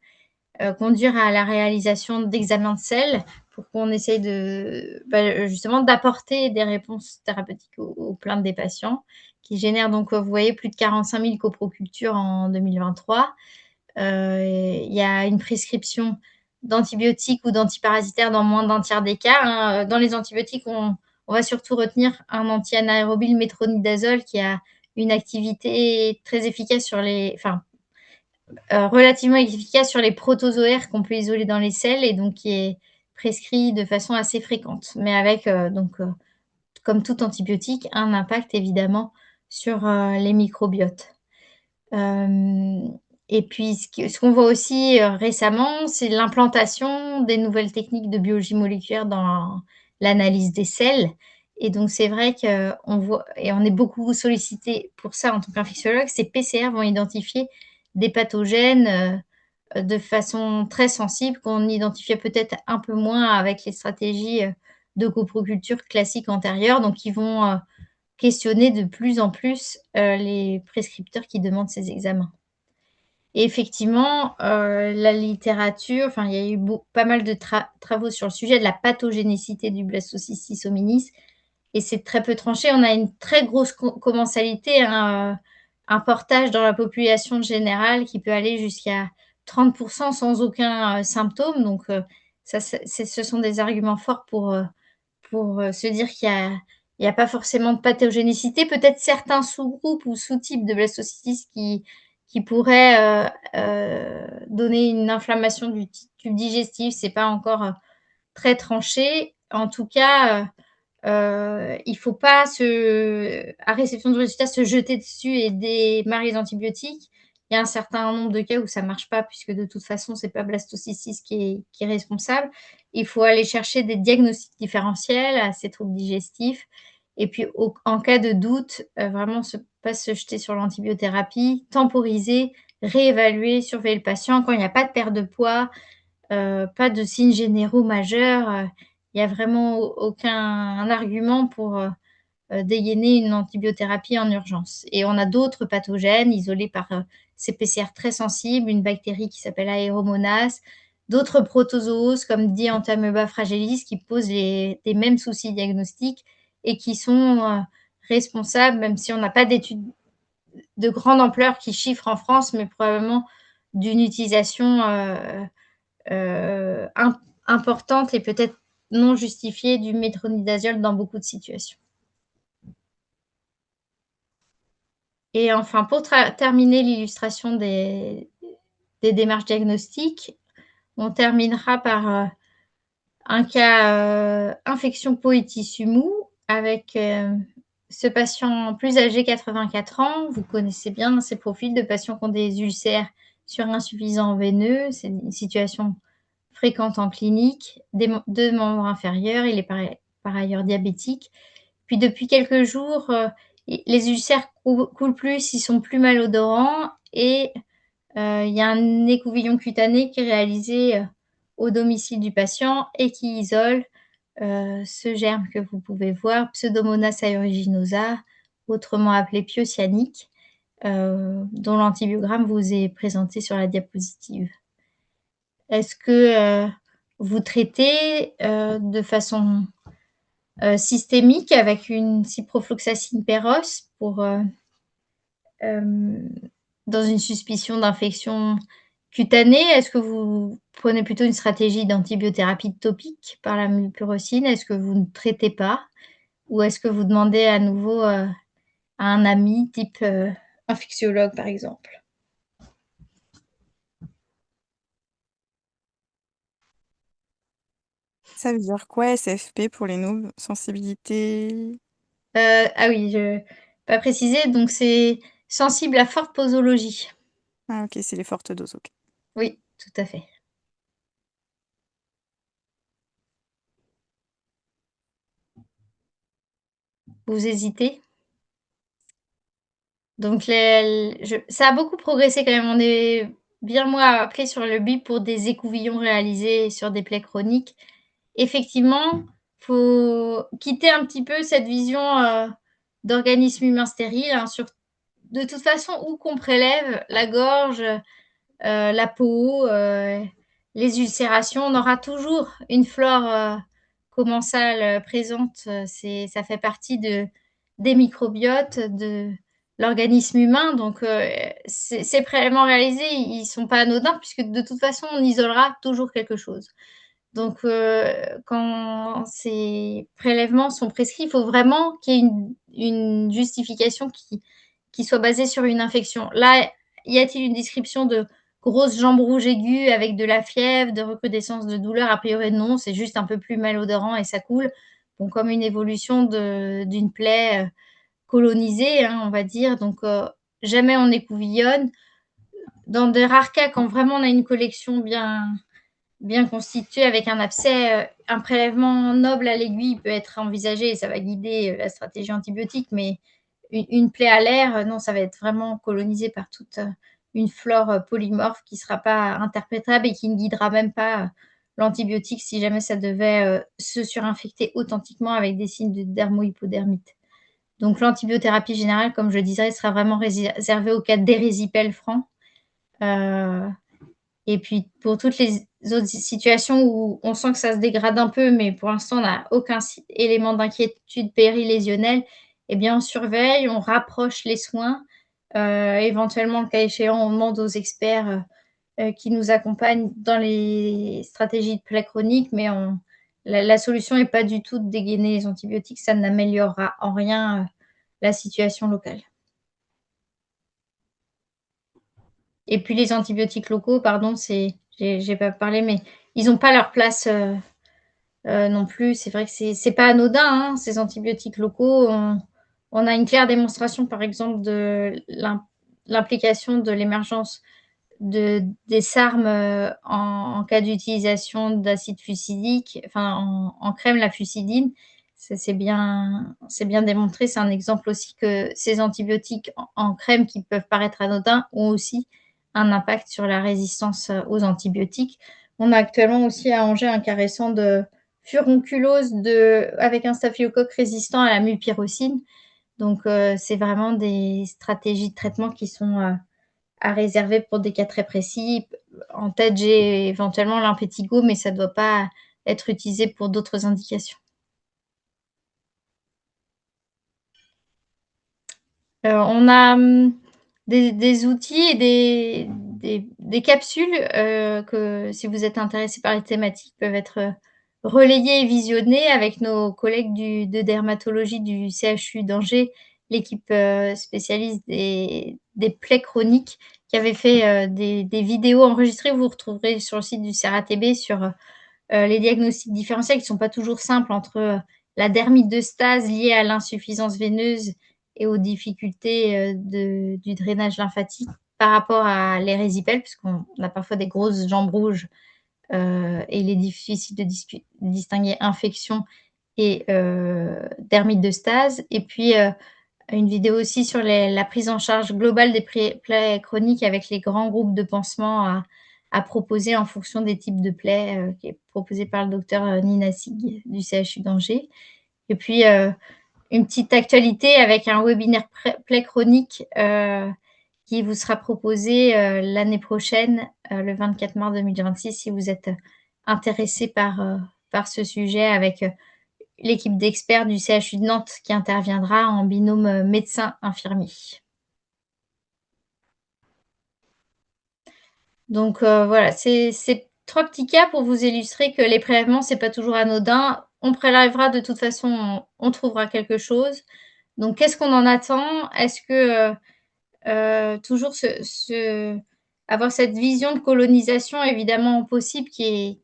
conduire à la réalisation d'examens de selles pour qu'on essaye justement d'apporter des réponses thérapeutiques aux plaintes des patients, qui génèrent donc, vous voyez, plus de 45 000 coprocultures en 2023. Il y a une prescription d'antibiotiques ou d'antiparasitaires dans moins d'un tiers des cas, hein. Dans les antibiotiques, on va surtout retenir un anti-anaérobie, le métronidazole, qui a une activité très efficace relativement efficace sur les protozoaires qu'on peut isoler dans les selles et donc qui est prescrit de façon assez fréquente, mais avec comme tout antibiotique, un impact évidemment sur les microbiotes. Et puis ce qu'on voit aussi récemment, c'est l'implantation des nouvelles techniques de biologie moléculaire dans l'analyse des selles. Et donc c'est vrai qu'on voit, et on est beaucoup sollicité pour ça en tant qu'infectiologue, ces PCR vont identifier des pathogènes de façon très sensible qu'on identifiait peut-être un peu moins avec les stratégies de coproculture classiques antérieures. Donc ils vont questionner de plus en plus les prescripteurs qui demandent ces examens. Et effectivement, la littérature, enfin, il y a eu pas mal de travaux sur le sujet de la pathogénicité du blastocystis hominis, et c'est très peu tranché. On a une très grosse commensalité, un portage dans la population générale qui peut aller jusqu'à 30% sans aucun symptôme. Donc, ce sont des arguments forts pour se dire il y a pas forcément de pathogénicité. Peut-être certains sous-groupes ou sous-types de blastocystis qui pourraient donner une inflammation du tube digestif. C'est pas encore très tranché. En tout cas, il faut pas à réception du résultat, se jeter dessus et démarrer les antibiotiques. Il y a un certain nombre de cas où ça marche pas, puisque de toute façon, c'est pas blastocystis qui est responsable. Il faut aller chercher des diagnostics différentiels à ces troubles digestifs. Et puis, en cas de doute, vraiment pas se jeter sur l'antibiothérapie, temporiser, réévaluer, surveiller le patient. Quand il n'y a pas de perte de poids, pas de signes généraux majeurs, il n'y a vraiment aucun argument pour dégainer une antibiothérapie en urgence. Et on a d'autres pathogènes isolés par ces PCR très sensibles, une bactérie qui s'appelle Aeromonas, d'autres protozoos comme Dientamoeba fragilis qui posent des mêmes soucis diagnostiques et qui sont responsables, même si on n'a pas d'études de grande ampleur qui chiffrent en France, mais probablement d'une utilisation importante et peut-être non justifiée du métronidazole dans beaucoup de situations. Et enfin, pour terminer l'illustration des démarches diagnostiques, on terminera par un cas infection peau et tissu mou avec ce patient plus âgé, 84 ans. Vous connaissez bien ces profils de patients qui ont des ulcères sur insuffisant veineux. C'est une situation fréquente en clinique, deux membres inférieurs. Il est par ailleurs diabétique. Puis depuis quelques jours, les ulcères coulent plus, ils sont plus malodorants et il y a un écouvillon cutané qui est réalisé au domicile du patient et qui isole ce germe que vous pouvez voir, Pseudomonas aeruginosa, autrement appelé pyocianique, dont l'antibiogramme vous est présenté sur la diapositive. Est-ce que vous traitez de façon systémique avec une ciprofloxacine péros dans une suspicion d'infection cutanée? Est-ce que vous prenez plutôt une stratégie d'antibiothérapie topique par la mupirocine? Est-ce que vous ne traitez pas? Ou est-ce que vous demandez à nouveau à un ami type infectiologue, par exemple?
Ça veut dire quoi SFP pour les noobs? Sensibilité?
Ah oui, je pas précisé, donc c'est sensible à forte posologie.
Ah ok, c'est les fortes doses, ok.
Oui, tout à fait. Vous hésitez? Donc ça a beaucoup progressé quand même. On est bien moins appelé sur le BIP pour des écouvillons réalisés sur des plaies chroniques. Effectivement, faut quitter un petit peu cette vision d'organisme humain stérile, hein, de toute façon, où qu'on prélève, la gorge, la peau, les ulcérations, on aura toujours une flore commensale présente. Ça fait partie des microbiotes de l'organisme humain. Donc, ces prélèvements réalisés, ils ne sont pas anodins puisque de toute façon, on isolera toujours quelque chose. Donc, quand ces prélèvements sont prescrits, il faut vraiment qu'il y ait une justification qui soit basée sur une infection. Là, y a-t-il une description de grosses jambes rouges aiguës avec de la fièvre, de recrudescence de douleur? A priori, non, c'est juste un peu plus malodorant et ça coule. Bon, comme une évolution d'une plaie colonisée, hein, on va dire. Donc, jamais on écouvillonne. dans de rares cas, quand vraiment on a une collection bien constituée avec un abcès, un prélèvement noble à l'aiguille peut être envisagé et ça va guider la stratégie antibiotique, mais une plaie à l'air, non, ça va être vraiment colonisé par toute une flore polymorphe qui ne sera pas interprétable et qui ne guidera même pas l'antibiotique si jamais ça devait se surinfecter authentiquement avec des signes de dermohypodermite. Donc l'antibiothérapie générale, comme je le disais, sera vraiment réservée au cas d'érysipèle franc. Et puis pour toutes les autres situations où on sent que ça se dégrade un peu, mais pour l'instant on n'a aucun élément d'inquiétude périlésionnelle, eh bien on surveille, on rapproche les soins. Éventuellement, le cas échéant, on demande aux experts qui nous accompagnent dans les stratégies de plaie chronique, mais la solution n'est pas du tout de dégainer les antibiotiques, ça n'améliorera en rien la situation locale. Et puis les antibiotiques locaux, pardon, j'ai pas parlé, mais ils n'ont pas leur place non plus. C'est vrai que c'est pas anodin, hein, ces antibiotiques locaux. On a une claire démonstration, par exemple, de l'implication de l'émergence des SARM en cas d'utilisation d'acide fusidique, enfin en crème, la fusidine. C'est bien démontré. C'est un exemple aussi que ces antibiotiques en crème qui peuvent paraître anodins ont aussi un impact sur la résistance aux antibiotiques. On a actuellement aussi à Angers un cas récent de furunculose avec un staphylocoque résistant à la mupirocine. Donc, c'est vraiment des stratégies de traitement qui sont à réserver pour des cas très précis. En tête, j'ai éventuellement l'impétigo, mais ça ne doit pas être utilisé pour d'autres indications. On a des outils et des capsules que, si vous êtes intéressé par les thématiques, peuvent être relayées et visionnées avec nos collègues de dermatologie du CHU d'Angers, l'équipe spécialiste des plaies chroniques, qui avait fait des vidéos enregistrées. Vous retrouverez sur le site du CRATB sur les diagnostics différentiels qui ne sont pas toujours simples entre la dermite de stase liée à l'insuffisance veineuse et aux difficultés du drainage lymphatique par rapport à l'érysipèle, puisqu'on a parfois des grosses jambes rouges et il est difficile de distinguer infection et dermite de stase. Et puis, une vidéo aussi sur la prise en charge globale des plaies chroniques avec les grands groupes de pansements à proposer en fonction des types de plaies, qui est proposé par le docteur Nina Sig du CHU d'Angers. Et puis, une petite actualité avec un webinaire plaie chronique qui vous sera proposé l'année prochaine, le 24 mars 2026, si vous êtes intéressé par ce sujet, avec l'équipe d'experts du CHU de Nantes qui interviendra en binôme médecin-infirmier. Donc voilà, c'est 3 petits cas pour vous illustrer que les prélèvements, c'est pas toujours anodin. On prélèvera de toute façon, on trouvera quelque chose. Donc qu'est-ce qu'on en attend? Est-ce que toujours avoir cette vision de colonisation évidemment possible qui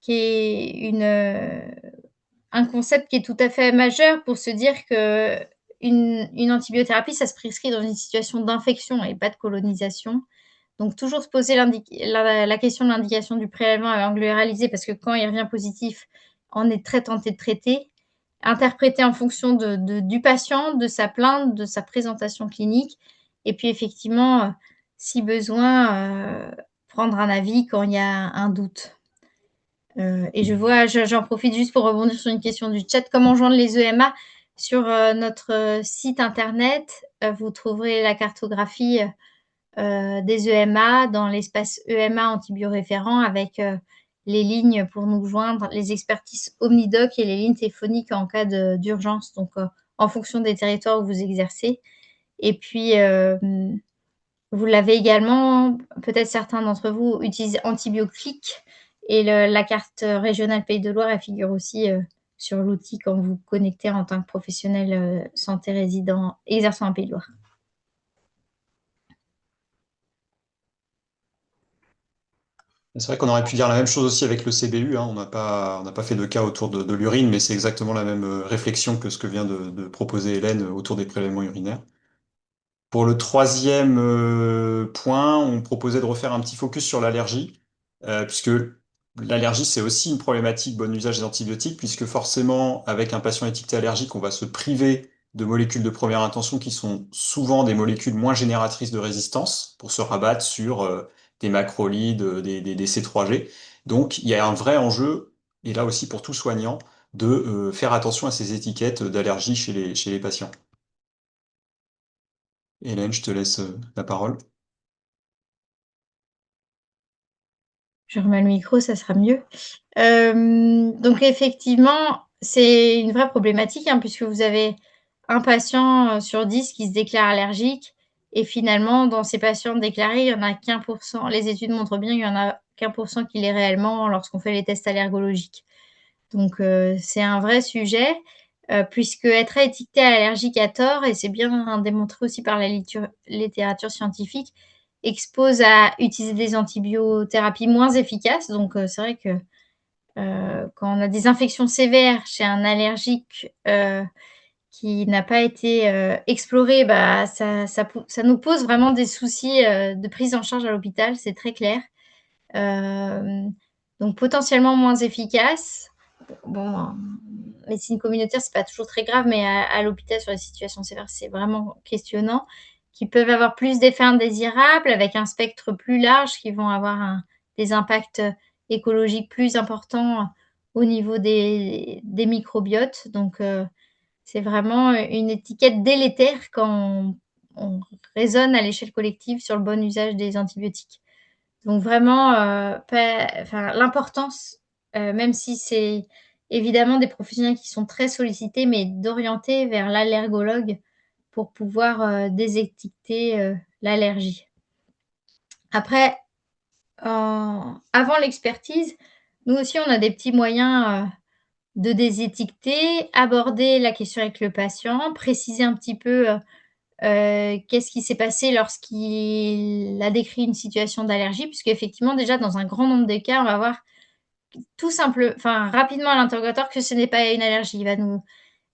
est un concept qui est tout à fait majeur pour se dire qu'une antibiothérapie, ça se prescrit dans une situation d'infection et pas de colonisation. Donc toujours se poser la question de l'indication du prélèvement à ganglion réalisé, parce que quand il revient positif, on est très tenté de traiter. Interpréter en fonction du patient, de sa plainte, de sa présentation clinique et puis effectivement, si besoin, prendre un avis quand il y a un doute. Et j'en profite juste pour rebondir sur une question du chat. Comment joindre les EMA? Sur notre site internet, vous trouverez la cartographie des EMA dans l'espace EMA antibioréférent avec les lignes pour nous joindre, les expertises Omnidoc et les lignes téléphoniques en cas d'urgence, donc en fonction des territoires où vous exercez. Et puis, vous l'avez également, peut-être certains d'entre vous utilisent AntibioClick et la carte régionale Pays de Loire, elle figure aussi sur l'outil quand vous vous connectez en tant que professionnel santé résident exerçant en Pays de Loire.
C'est vrai qu'on aurait pu dire la même chose aussi avec le CBU, hein. On n'a pas fait de cas autour de l'urine, mais c'est exactement la même réflexion que ce que vient de proposer Hélène autour des prélèvements urinaires. Pour le troisième point, on proposait de refaire un petit focus sur l'allergie, puisque l'allergie, c'est aussi une problématique bon usage des antibiotiques, puisque forcément, avec un patient étiqueté allergique, on va se priver de molécules de première intention qui sont souvent des molécules moins génératrices de résistance, pour se rabattre sur des macrolides, des C3G. Donc, il y a un vrai enjeu, et là aussi pour tout soignant, de faire attention à ces étiquettes d'allergie chez les patients. Hélène, je te laisse la parole.
Je remets le micro, ça sera mieux. Donc effectivement, c'est une vraie problématique, hein, puisque vous avez un patient sur 10 qui se déclare allergique et finalement, dans ces patients déclarés, il y en a qu'1%. Les études montrent bien qu'il y en a qu'1% qui l'est réellement lorsqu'on fait les tests allergologiques. Donc c'est un vrai sujet, puisque être étiqueté allergique à tort, et c'est bien démontré aussi par la littérature scientifique, expose à utiliser des antibiothérapies moins efficaces. Donc c'est vrai que quand on a des infections sévères chez un allergique, qui n'a pas été, exploré, bah, ça nous pose vraiment des soucis, de prise en charge à l'hôpital, c'est très clair. Hem, donc potentiellement moins efficace. Bon, en médecine communautaire, c'est pas toujours très grave, mais à l'hôpital, sur les situations sévères, c'est vraiment questionnant. Qui peuvent avoir plus d'effets indésirables, avec un spectre plus large, qui vont avoir des impacts écologiques plus importants au niveau des microbiotes. Donc, c'est vraiment une étiquette délétère quand on raisonne à l'échelle collective sur le bon usage des antibiotiques. Donc vraiment, l'importance, même si c'est évidemment des professionnels qui sont très sollicités, mais d'orienter vers l'allergologue pour pouvoir, désétiqueter, l'allergie. Après, avant l'expertise, nous aussi, on a des petits moyens, de désétiqueter, aborder la question avec le patient, préciser un petit peu, qu'est-ce qui s'est passé lorsqu'il a décrit une situation d'allergie? Puisqu'effectivement, déjà, dans un grand nombre de cas, on va voir rapidement à l'interrogatoire que ce n'est pas une allergie. Il va nous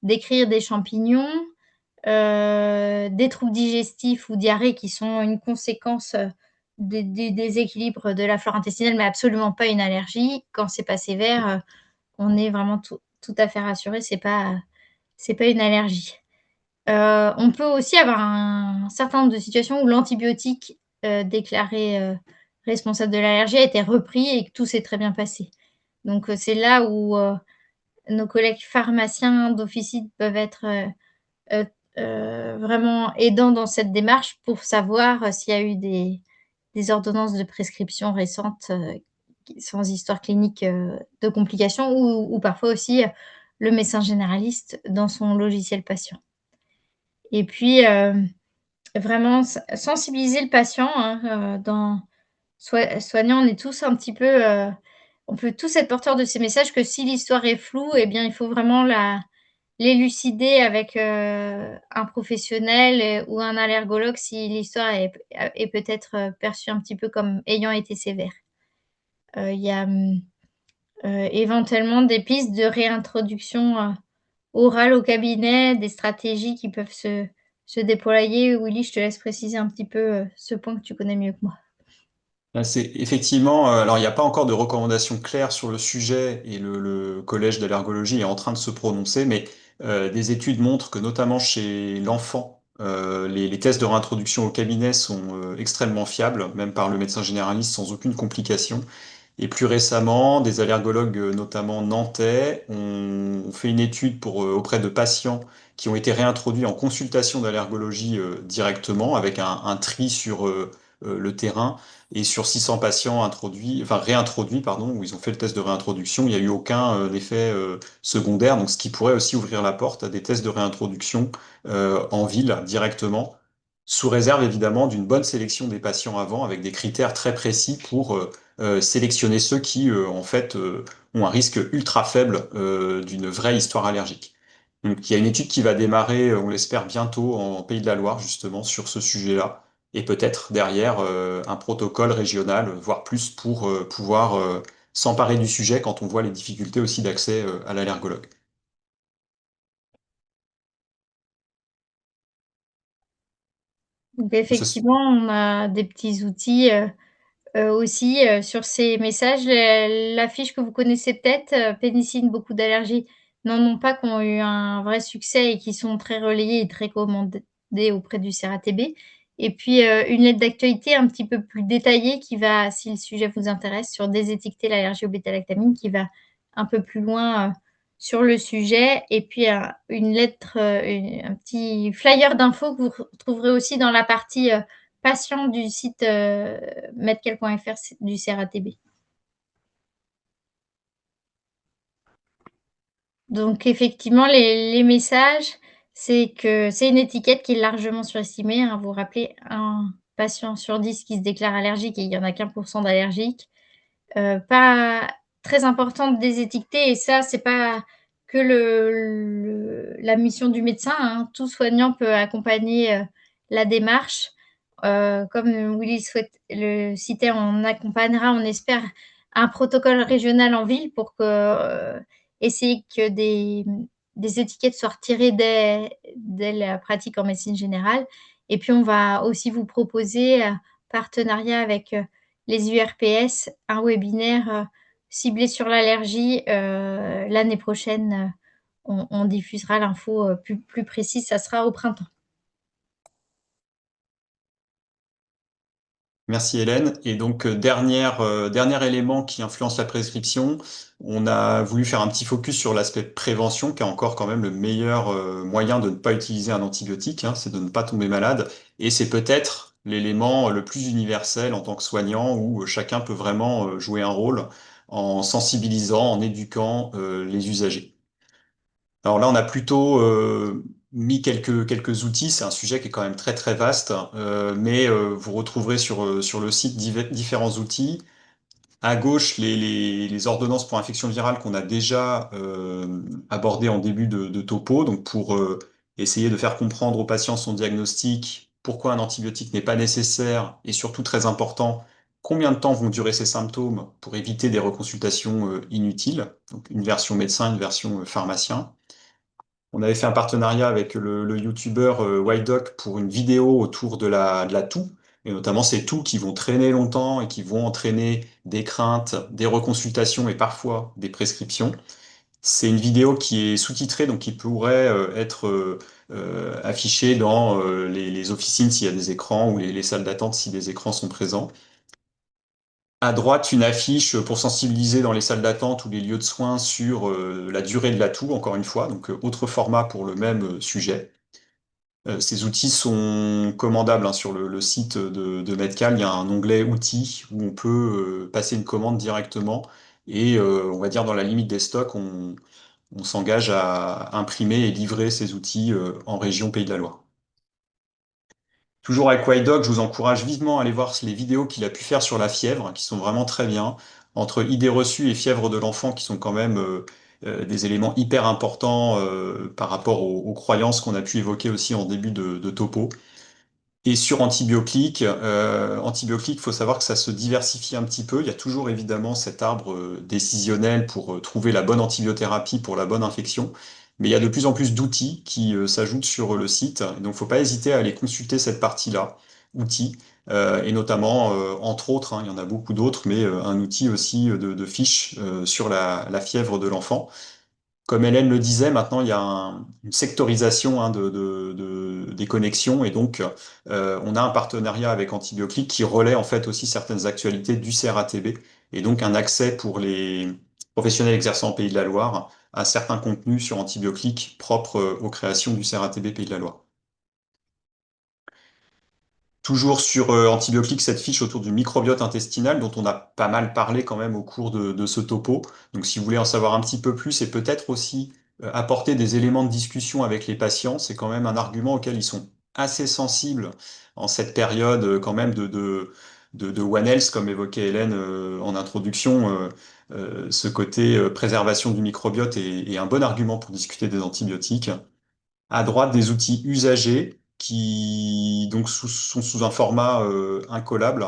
décrire des champignons, des troubles digestifs ou diarrhées qui sont une conséquence, des déséquilibres de la flore intestinale, mais absolument pas une allergie. Quand c'est pas sévère, on est vraiment tout à fait rassuré, c'est pas une allergie. On peut aussi avoir un certain nombre de situations où l'antibiotique, déclaré, responsable de l'allergie a été repris et que tout s'est très bien passé. Donc, c'est là où, nos collègues pharmaciens d'officine peuvent être, heu vraiment aidants dans cette démarche pour savoir, s'il y a eu des ordonnances de prescription récentes, qui sans histoire clinique, de complications ou parfois aussi, le médecin généraliste dans son logiciel patient. Et puis, vraiment sensibiliser le patient, hein, dans soignant, on est tous un petit peu, on peut tous être porteurs de ces messages que si l'histoire est floue et bien, il faut vraiment la l'élucider avec, un professionnel, ou un allergologue si l'histoire est peut-être, perçue un petit peu comme ayant été sévère. Il y a, éventuellement des pistes de réintroduction, orale au cabinet, des stratégies qui peuvent se déployer. Willy, je te laisse préciser un petit peu, ce point que tu connais mieux que moi.
Là, c'est effectivement, alors il n'y a pas encore de recommandations claires sur le sujet et le collège d'allergologie est en train de se prononcer, mais des études montrent que notamment chez l'enfant, les tests de réintroduction au cabinet sont extrêmement fiables, même par le médecin généraliste sans aucune complication. Et plus récemment, des allergologues, notamment nantais, ont fait une étude auprès de patients qui ont été réintroduits en consultation d'allergologie directement, avec un tri sur le terrain. Et sur 600 patients réintroduits, pardon, où ils ont fait le test de réintroduction, il n'y a eu aucun effet secondaire. Donc, ce qui pourrait aussi ouvrir la porte à des tests de réintroduction en ville directement, sous réserve évidemment d'une bonne sélection des patients avant, avec des critères très précis pour sélectionner ceux qui, en fait, ont un risque ultra faible d'une vraie histoire allergique. Donc, il y a une étude qui va démarrer, on l'espère bientôt, en Pays de la Loire, justement, sur ce sujet-là, et peut-être derrière un protocole régional, voire plus, pour pouvoir s'emparer du sujet quand on voit les difficultés aussi d'accès à l'allergologue.
Donc
Ce-
effectivement, on a des petits outils, aussi, sur ces messages. L'affiche que vous connaissez peut-être, Pénicilline, beaucoup d'allergies, n'en ont pas qui ont eu un vrai succès et qui sont très relayées et très commandées auprès du CRATB. Et puis, une lettre d'actualité un petit peu plus détaillée qui va, si le sujet vous intéresse, sur désétiqueter l'allergie aux bêta-lactamines, qui va un peu plus loin, sur le sujet. Et puis, une lettre, un petit flyer d'infos que vous retrouverez aussi dans la partie, patient du site, medcal.fr du CRATB. Donc effectivement, les messages, c'est que c'est une étiquette qui est largement surestimée, hein. Vous vous rappelez, un patient sur 10 qui se déclare allergique et il y en a qu'1 % d'allergiques. Pas très important de désétiqueter, et ça, c'est pas que la mission du médecin, hein. Tout soignant peut accompagner, la démarche. Comme Willy le citait, on accompagnera, on espère, un protocole régional en ville pour que, essayer que des étiquettes soient retirées dès la pratique en médecine générale. Et puis on va aussi vous proposer, partenariat avec, les URPS, un webinaire, ciblé sur l'allergie. L'année prochaine, on diffusera l'info, plus précise, ça sera au printemps.
Merci Hélène. Et donc, dernier élément qui influence la prescription, on a voulu faire un petit focus sur l'aspect prévention, qui est encore quand même le meilleur moyen de ne pas utiliser un antibiotique, hein, c'est de ne pas tomber malade. Et c'est peut-être l'élément le plus universel en tant que soignant, où chacun peut vraiment jouer un rôle en sensibilisant, en éduquant les usagers. Alors là, on a plutôt mis quelques outils. C'est un sujet qui est quand même très très vaste, mais vous retrouverez sur le site différents outils. À gauche, les ordonnances pour infection virale qu'on a déjà abordées en début de topo, donc pour essayer de faire comprendre aux patients son diagnostic, pourquoi un antibiotique n'est pas nécessaire, et surtout très important, combien de temps vont durer ces symptômes pour éviter des reconsultations inutiles. Donc une version médecin, une version pharmacien. On avait fait un partenariat avec le youtubeur Widoc pour une vidéo autour de la toux, et notamment ces toux qui vont traîner longtemps et qui vont entraîner des craintes, des reconsultations et parfois des prescriptions. C'est une vidéo qui est sous-titrée, donc qui pourrait être affichée dans les officines s'il y a des écrans ou les salles d'attente si des écrans sont présents. À droite, une affiche pour sensibiliser dans les salles d'attente ou les lieux de soins sur la durée de la toux, encore une fois, donc autre format pour le même sujet. Ces outils sont commandables hein, sur le site de Medcal. Il y a un onglet outils où on peut passer une commande directement et on va dire dans la limite des stocks, on s'engage à imprimer et livrer ces outils en région Pays de la Loire. Toujours avec White je vous encourage vivement à aller voir les vidéos qu'il a pu faire sur la fièvre, qui sont vraiment très bien. Entre idées reçues et fièvre de l'enfant, qui sont quand même des éléments hyper importants par rapport aux croyances qu'on a pu évoquer aussi en début de topo. Et sur Antibiocrique, il faut savoir que ça se diversifie un petit peu. Il y a toujours évidemment cet arbre décisionnel pour trouver la bonne antibiothérapie pour la bonne infection. Mais il y a de plus en plus d'outils qui s'ajoutent sur le site. Et donc, faut pas hésiter à aller consulter cette partie-là, outils, et notamment, entre autres, hein, il y en a beaucoup d'autres, mais un outil aussi de fiches sur la fièvre de l'enfant. Comme Hélène le disait, maintenant il y a une sectorisation hein, des connexions et donc on a un partenariat avec Antibiocrique qui relaie en fait aussi certaines actualités du CRATB et donc un accès pour les professionnels exerçant au Pays de la Loire à certains contenus sur Antibiocrique propres aux créations du CRATB Pays de la Loire. Toujours sur Antibiocrique, cette fiche autour du microbiote intestinal dont on a pas mal parlé quand même au cours de ce topo. Donc si vous voulez en savoir un petit peu plus et peut-être aussi apporter des éléments de discussion avec les patients, c'est quand même un argument auquel ils sont assez sensibles en cette période quand même de One Health, comme évoquait Hélène en introduction. Ce côté préservation du microbiote est un bon argument pour discuter des antibiotiques. À droite, des outils usagés qui donc sont sous un format incollable,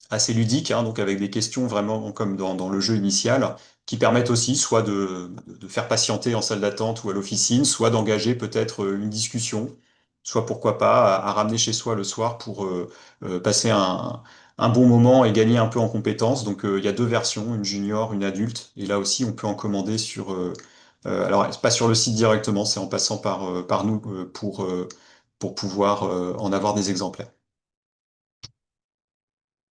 assez ludique, hein, donc avec des questions vraiment comme dans le jeu initial, qui permettent aussi soit de faire patienter en salle d'attente ou à l'officine, soit d'engager peut-être une discussion soit pourquoi pas à ramener chez soi le soir pour passer un bon moment et gagner un peu en compétences. Donc il y a deux versions, une junior, une adulte. Et là aussi, on peut en commander sur... alors, c'est pas sur le site directement, c'est en passant par nous pour pouvoir en avoir des exemplaires.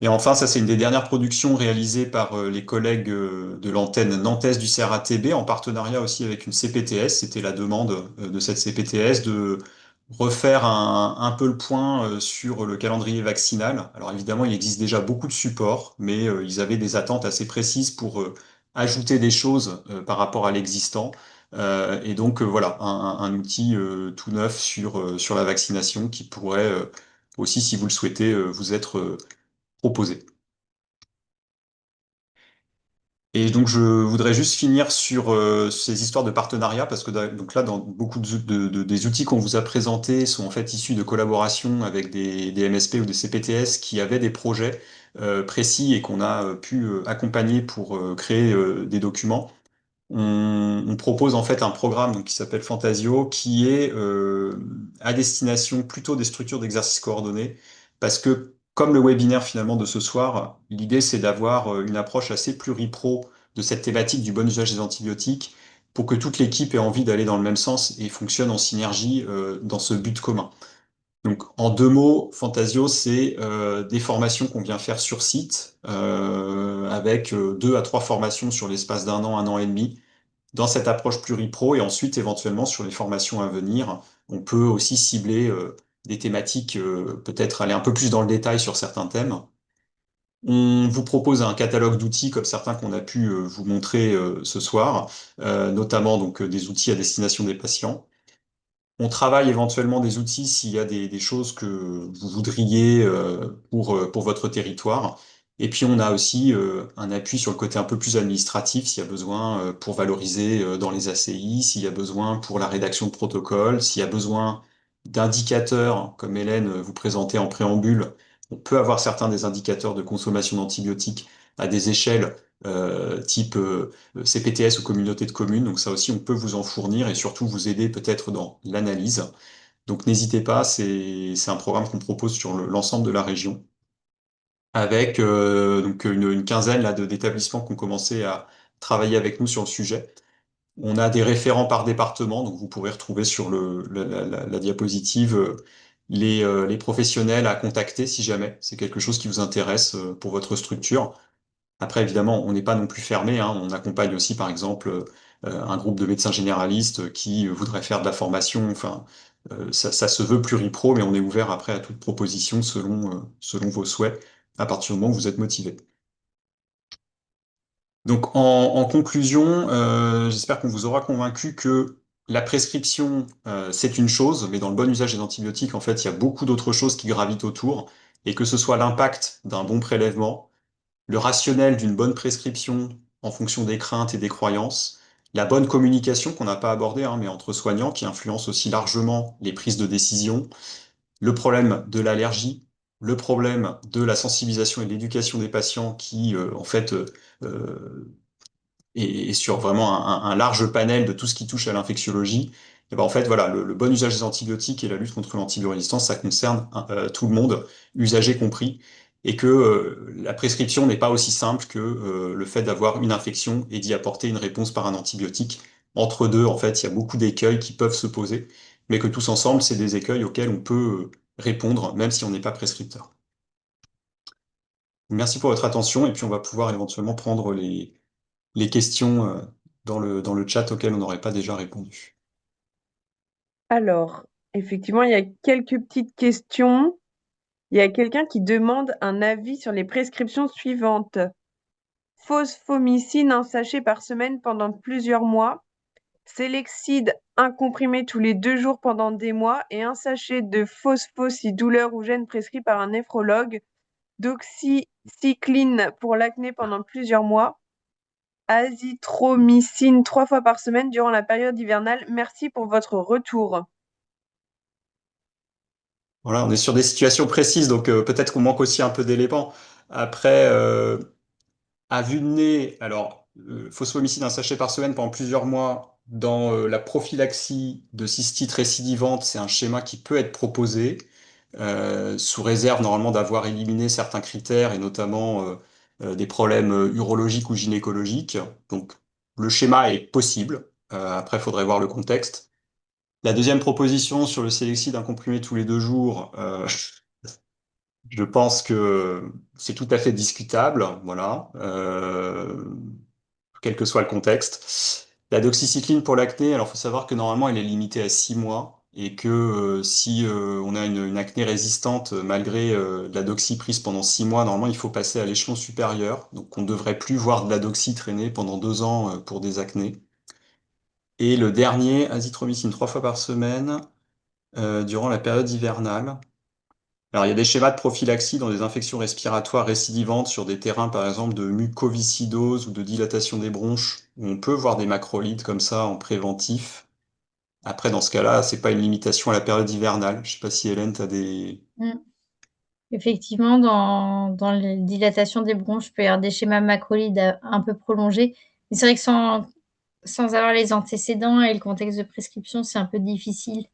Et enfin, ça c'est une des dernières productions réalisées par les collègues de l'antenne nantaise du CRATB en partenariat aussi avec une CPTS. C'était la demande de cette CPTS de refaire un peu le point sur le calendrier vaccinal. Alors évidemment, il existe déjà beaucoup de supports, mais ils avaient des attentes assez précises pour ajouter des choses par rapport à l'existant. Et donc voilà, un outil tout neuf sur la vaccination qui pourrait aussi, si vous le souhaitez, vous être proposé. Et donc, je voudrais juste finir sur ces histoires de partenariat, parce que donc là, dans beaucoup des outils qu'on vous a présentés sont en fait issus de collaborations avec des MSP ou des CPTS qui avaient des projets précis et qu'on a pu accompagner pour créer des documents. On propose en fait un programme donc, qui s'appelle Fantasio, qui est à destination plutôt des structures d'exercice coordonné, parce que comme le webinaire finalement de ce soir, l'idée c'est d'avoir une approche assez pluripro de cette thématique du bon usage des antibiotiques, pour que toute l'équipe ait envie d'aller dans le même sens et fonctionne en synergie dans ce but commun. Donc en deux mots, Fantasio, c'est des formations qu'on vient faire sur site, avec deux à trois formations sur l'espace un an et demi dans cette approche pluripro et ensuite éventuellement sur les formations à venir, on peut aussi cibler des thématiques, peut-être aller un peu plus dans le détail sur certains thèmes. On vous propose un catalogue d'outils comme certains qu'on a pu vous montrer ce soir, notamment donc des outils à destination des patients. On travaille éventuellement des outils s'il y a des choses que vous voudriez pour votre territoire. Et puis on a aussi un appui sur le côté un peu plus administratif s'il y a besoin pour valoriser dans les ACI, s'il y a besoin pour la rédaction de protocoles, s'il y a besoin d'indicateurs, comme Hélène vous présentait en préambule. On peut avoir certains des indicateurs de consommation d'antibiotiques à des échelles type CPTS ou communauté de communes. Donc ça aussi, on peut vous en fournir et surtout vous aider peut-être dans l'analyse. Donc n'hésitez pas, c'est un programme qu'on propose sur l'ensemble de la région avec donc une quinzaine là, d'établissements qui ont commencé à travailler avec nous sur le sujet. On a des référents par département, donc vous pourrez retrouver sur la diapositive les professionnels à contacter si jamais c'est quelque chose qui vous intéresse pour votre structure. Après, évidemment, on n'est pas non plus fermé, hein. On accompagne aussi, par exemple, un groupe de médecins généralistes qui voudraient faire de la formation. Enfin, ça se veut pluripro, mais on est ouvert après à toute proposition selon vos souhaits, à partir du moment où vous êtes motivé. Donc, en conclusion, j'espère qu'on vous aura convaincu que la prescription, c'est une chose, mais dans le bon usage des antibiotiques, en fait, il y a beaucoup d'autres choses qui gravitent autour, et que ce soit l'impact d'un bon prélèvement, le rationnel d'une bonne prescription en fonction des craintes et des croyances, la bonne communication qu'on n'a pas abordée, hein, mais entre soignants qui influence aussi largement les prises de décision, le problème de l'allergie, le problème de la sensibilisation et de l'éducation des patients qui, en fait, et sur vraiment un large panel de tout ce qui touche à l'infectiologie, et ben en fait, voilà, le bon usage des antibiotiques et la lutte contre l'antibiorésistance, ça concerne tout le monde, usagers compris, et que la prescription n'est pas aussi simple que le fait d'avoir une infection et d'y apporter une réponse par un antibiotique. Entre deux, en fait, il y a beaucoup d'écueils qui peuvent se poser, mais que tous ensemble, c'est des écueils auxquels on peut répondre, même si on n'est pas prescripteur. Merci pour votre attention, et puis on va pouvoir éventuellement prendre les questions dans le chat auxquelles on n'aurait pas déjà répondu.
Alors, effectivement, il y a quelques petites questions. Il y a quelqu'un qui demande un avis sur les prescriptions suivantes. Phosphomycine, un sachet par semaine pendant plusieurs mois. Célexide, un comprimé tous les 2 jours pendant des mois. Et un sachet de phosphosidouleur ou gène prescrit par un néphrologue. Doxycycline pour l'acné pendant plusieurs mois. Azithromycine 3 fois par semaine durant la période hivernale. Merci pour votre retour.
Voilà, on est sur des situations précises, donc peut-être qu'on manque aussi un peu d'éléments. Après, à vue de nez, alors, phosphomycine, un sachet par semaine pendant plusieurs mois, dans la prophylaxie de cystite récidivante, c'est un schéma qui peut être proposé, sous réserve normalement d'avoir éliminé certains critères et notamment des problèmes urologiques ou gynécologiques. Donc le schéma est possible. Après, il faudrait voir le contexte. La deuxième proposition sur le Selexid, un comprimé tous les 2 jours, je pense que c'est tout à fait discutable, voilà, quel que soit le contexte. La doxycycline pour l'acné, alors il faut savoir que normalement elle est limitée à 6 mois et que si on a une acné résistante malgré de la doxy prise pendant 6 mois, normalement il faut passer à l'échelon supérieur. Donc on ne devrait plus voir de la doxy traîner pendant 2 ans pour des acnés. Et le dernier, azithromycine 3 fois par semaine durant la période hivernale. Alors, il y a des schémas de prophylaxie dans des infections respiratoires récidivantes sur des terrains, par exemple, de mucoviscidose ou de dilatation des bronches, où on peut voir des macrolides comme ça en préventif. Après, dans ce cas-là, c'est pas une limitation à la période hivernale. Je sais pas si Hélène, t'as des...
Mm. Effectivement, dans la dilatation des bronches, il peut y avoir des schémas macrolides un peu prolongés. Mais c'est vrai que sans avoir les antécédents et le contexte de prescription, c'est un peu difficile.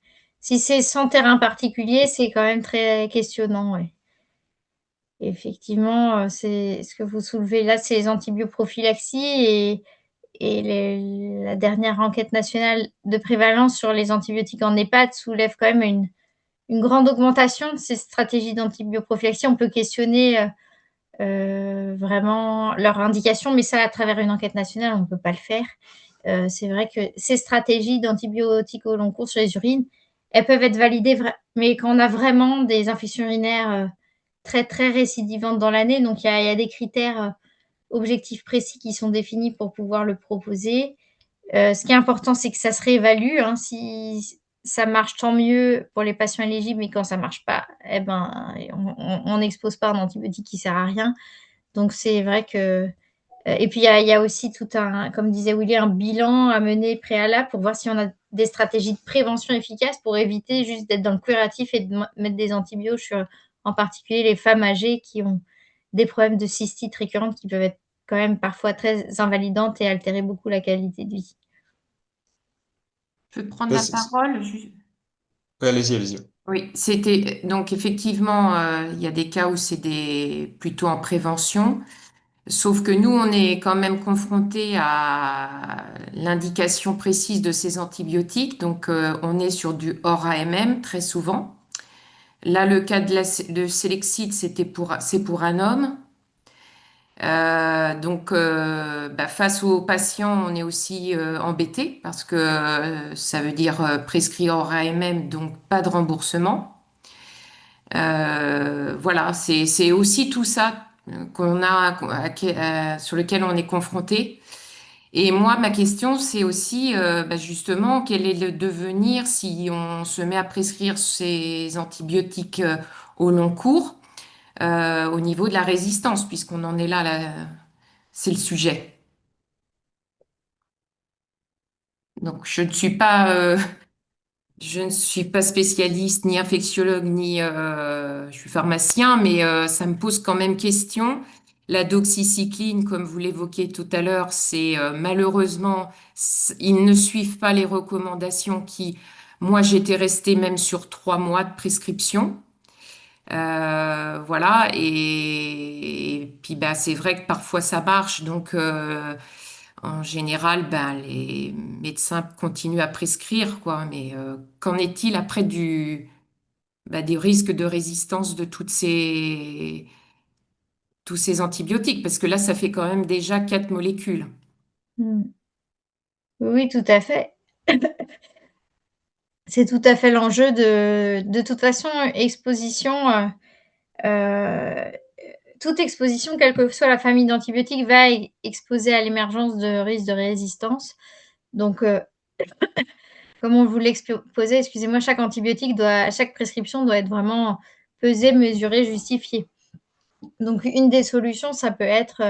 Si c'est sans terrain particulier, c'est quand même très questionnant, ouais. Effectivement, c'est ce que vous soulevez là, c'est les antibioprophylaxies et la dernière enquête nationale de prévalence sur les antibiotiques en EHPAD soulève quand même une grande augmentation de ces stratégies d'antibioprophylaxie. On peut questionner vraiment leur indication, mais ça, à travers une enquête nationale, on ne peut pas le faire. C'est vrai que ces stratégies d'antibiotiques au long cours sur les urines, elles peuvent être validées, mais quand on a vraiment des infections urinaires très, très récidivantes dans l'année, donc il y a des critères objectifs précis qui sont définis pour pouvoir le proposer. Ce qui est important, c'est que ça se réévalue, hein. Si ça marche, tant mieux pour les patients éligibles, mais quand ça ne marche pas, eh ben, on n'expose pas un antibiotique qui ne sert à rien. Donc c'est vrai que et puis il y a aussi tout un, comme disait Willy, un bilan à mener préalable pour voir si on a des stratégies de prévention efficaces pour éviter juste d'être dans le curatif et de mettre des antibiotiques sur, en particulier les femmes âgées qui ont des problèmes de cystite récurrentes qui peuvent être quand même parfois très invalidantes et altérer beaucoup la qualité de vie.
Je peux prendre
Ouais,
la parole?
ouais, allez-y, allez-y.
Oui, c'était donc effectivement, il y a des cas où c'est plutôt en prévention, sauf que nous, on est quand même confronté à l'indication précise de ces antibiotiques, donc on est sur du hors AMM très souvent. Là, le cas de Selexid, c'est pour un homme. Donc, face aux patients, on est aussi embêté parce que ça veut dire prescrit hors AMM, donc pas de remboursement. Voilà, c'est aussi tout ça sur lequel on est confronté. Et moi, ma question, c'est aussi justement quel est le devenir si on se met à prescrire ces antibiotiques au long cours au niveau de la résistance, puisqu'on en est là, c'est le sujet. Donc, je ne suis pas spécialiste, ni infectiologue, ni je suis pharmacien, mais ça me pose quand même question. La doxycycline, comme vous l'évoquiez tout à l'heure, c'est malheureusement, ils ne suivent pas les recommandations moi, j'étais restée même sur 3 mois de prescription. Voilà, et puis bah, c'est vrai que parfois ça marche, donc en général, ben, les médecins continuent à prescrire, quoi. Mais qu'en est-il après des risques de résistance de tous ces antibiotiques? Parce que là, ça fait quand même déjà 4 molécules.
Mm. Oui, tout à fait. C'est tout à fait l'enjeu de toute façon, exposition, euh, toute exposition, quelle que soit la famille d'antibiotiques, va exposer à l'émergence de risques de résistance. Donc, comme on vous l'exposait, excusez-moi, chaque prescription doit être vraiment pesée, mesurée, justifiée. Donc, une des solutions, ça peut être,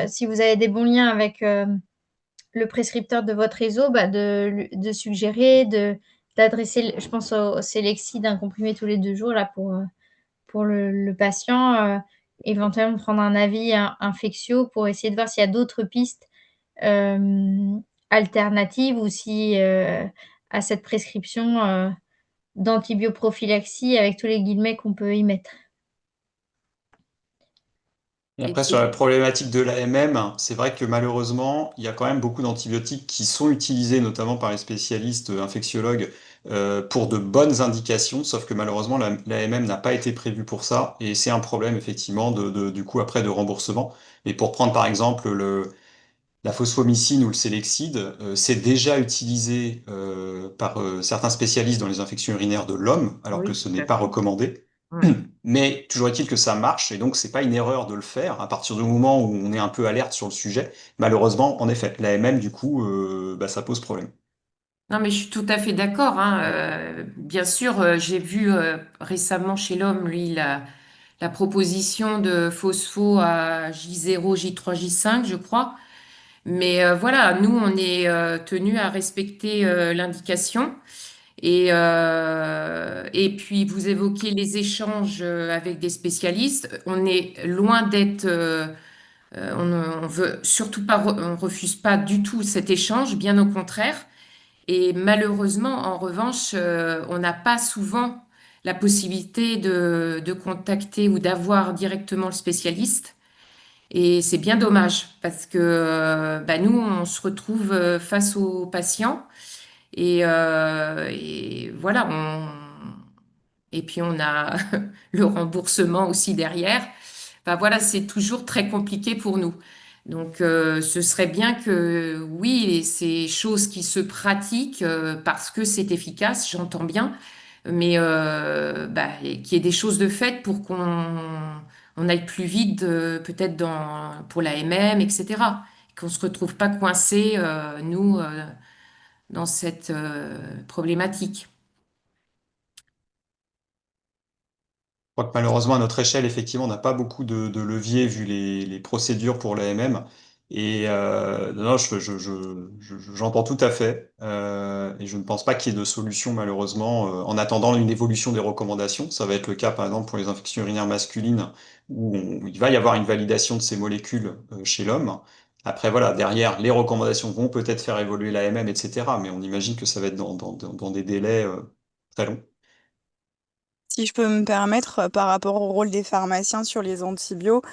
si vous avez des bons liens avec le prescripteur de votre réseau, de suggérer, d'adresser, je pense au Selexid d'un comprimé tous les 2 jours là, pour le patient, éventuellement prendre un avis infectio pour essayer de voir s'il y a d'autres pistes alternative ou si à cette prescription d'antibioprophylaxie avec tous les guillemets qu'on peut y mettre.
Et
Et
après, sur la problématique de l'AMM, c'est vrai que malheureusement, il y a quand même beaucoup d'antibiotiques qui sont utilisés, notamment par les spécialistes infectiologues, pour de bonnes indications, sauf que malheureusement, l'AMM n'a pas été prévue pour ça, et c'est un problème, effectivement, du coup, après, de remboursement. Et pour prendre, par exemple, la phosphomycine ou le Selexide, c'est déjà utilisé par certains spécialistes dans les infections urinaires de l'homme, alors que
oui,
ce
tout
n'est
à
pas
fait.
recommandé.
Ouais.
Mais toujours est-il que ça marche, et donc c'est pas une erreur de le faire à partir du moment où on est un peu alerte sur le sujet. Malheureusement, en effet, la MM, du coup, bah, ça pose problème.
Non, mais je suis tout à fait d'accord, hein. Bien sûr, j'ai vu récemment chez l'homme, lui, la proposition de phospho à J0, J3, J5, je crois. Mais voilà, nous, on est tenu à respecter l'indication. Et puis, vous évoquez les échanges avec des spécialistes. On est loin d'être... on veut surtout pas, on refuse pas du tout cet échange, bien au contraire. Et malheureusement, en revanche, on n'a pas souvent la possibilité de contacter ou d'avoir directement le spécialiste. Et c'est bien dommage parce que bah, nous, on se retrouve face aux patients et voilà, et puis on a le remboursement aussi derrière. Enfin, voilà, c'est toujours très compliqué pour nous. Donc, ce serait bien que, oui, ces choses qui se pratiquent parce que c'est efficace, j'entends bien, mais bah, et qu'il y ait des choses de faites pour qu'on aille plus vite, peut-être pour la MM, etc. Qu'on se retrouve pas coincé, nous, dans cette problématique.
Je crois que malheureusement, à notre échelle, effectivement, on n'a pas beaucoup de leviers vu les procédures pour l'AMM. Et non, j'entends tout à fait. Et je ne pense pas qu'il y ait de solution, malheureusement, en attendant une évolution des recommandations. Ça va être le cas, par exemple, pour les infections urinaires masculines, où il va y avoir une validation de ces molécules chez l'homme. Après, voilà, derrière, les recommandations vont peut-être faire évoluer l'AMM, etc. Mais on imagine que ça va être dans des délais très longs.
Si je peux me permettre, par rapport au rôle des pharmaciens sur les antibiotiques,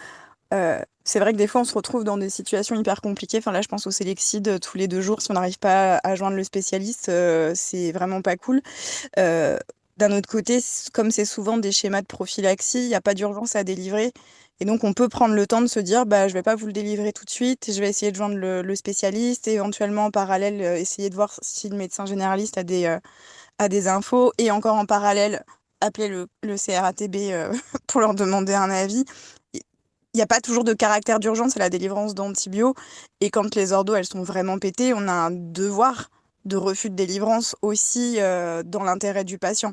c'est vrai que des fois, on se retrouve dans des situations hyper compliquées. Enfin, là, je pense au Selexide tous les 2 jours. Si on n'arrive pas à joindre le spécialiste, c'est vraiment pas cool. Euh, D'un autre côté, comme c'est souvent des schémas de prophylaxie, il n'y a pas d'urgence à délivrer. Et donc, on peut prendre le temps de se dire, bah, je vais pas vous le délivrer tout de suite. Je vais essayer de joindre le spécialiste et éventuellement, en parallèle, essayer de voir si le médecin généraliste a des infos. Et encore en parallèle, appeler le CRATB pour leur demander un avis. Il n'y a pas toujours de caractère d'urgence à la délivrance d'antibio. Et quand les ordos, elles sont vraiment pétées, on a un devoir de refus de délivrance aussi dans l'intérêt du patient.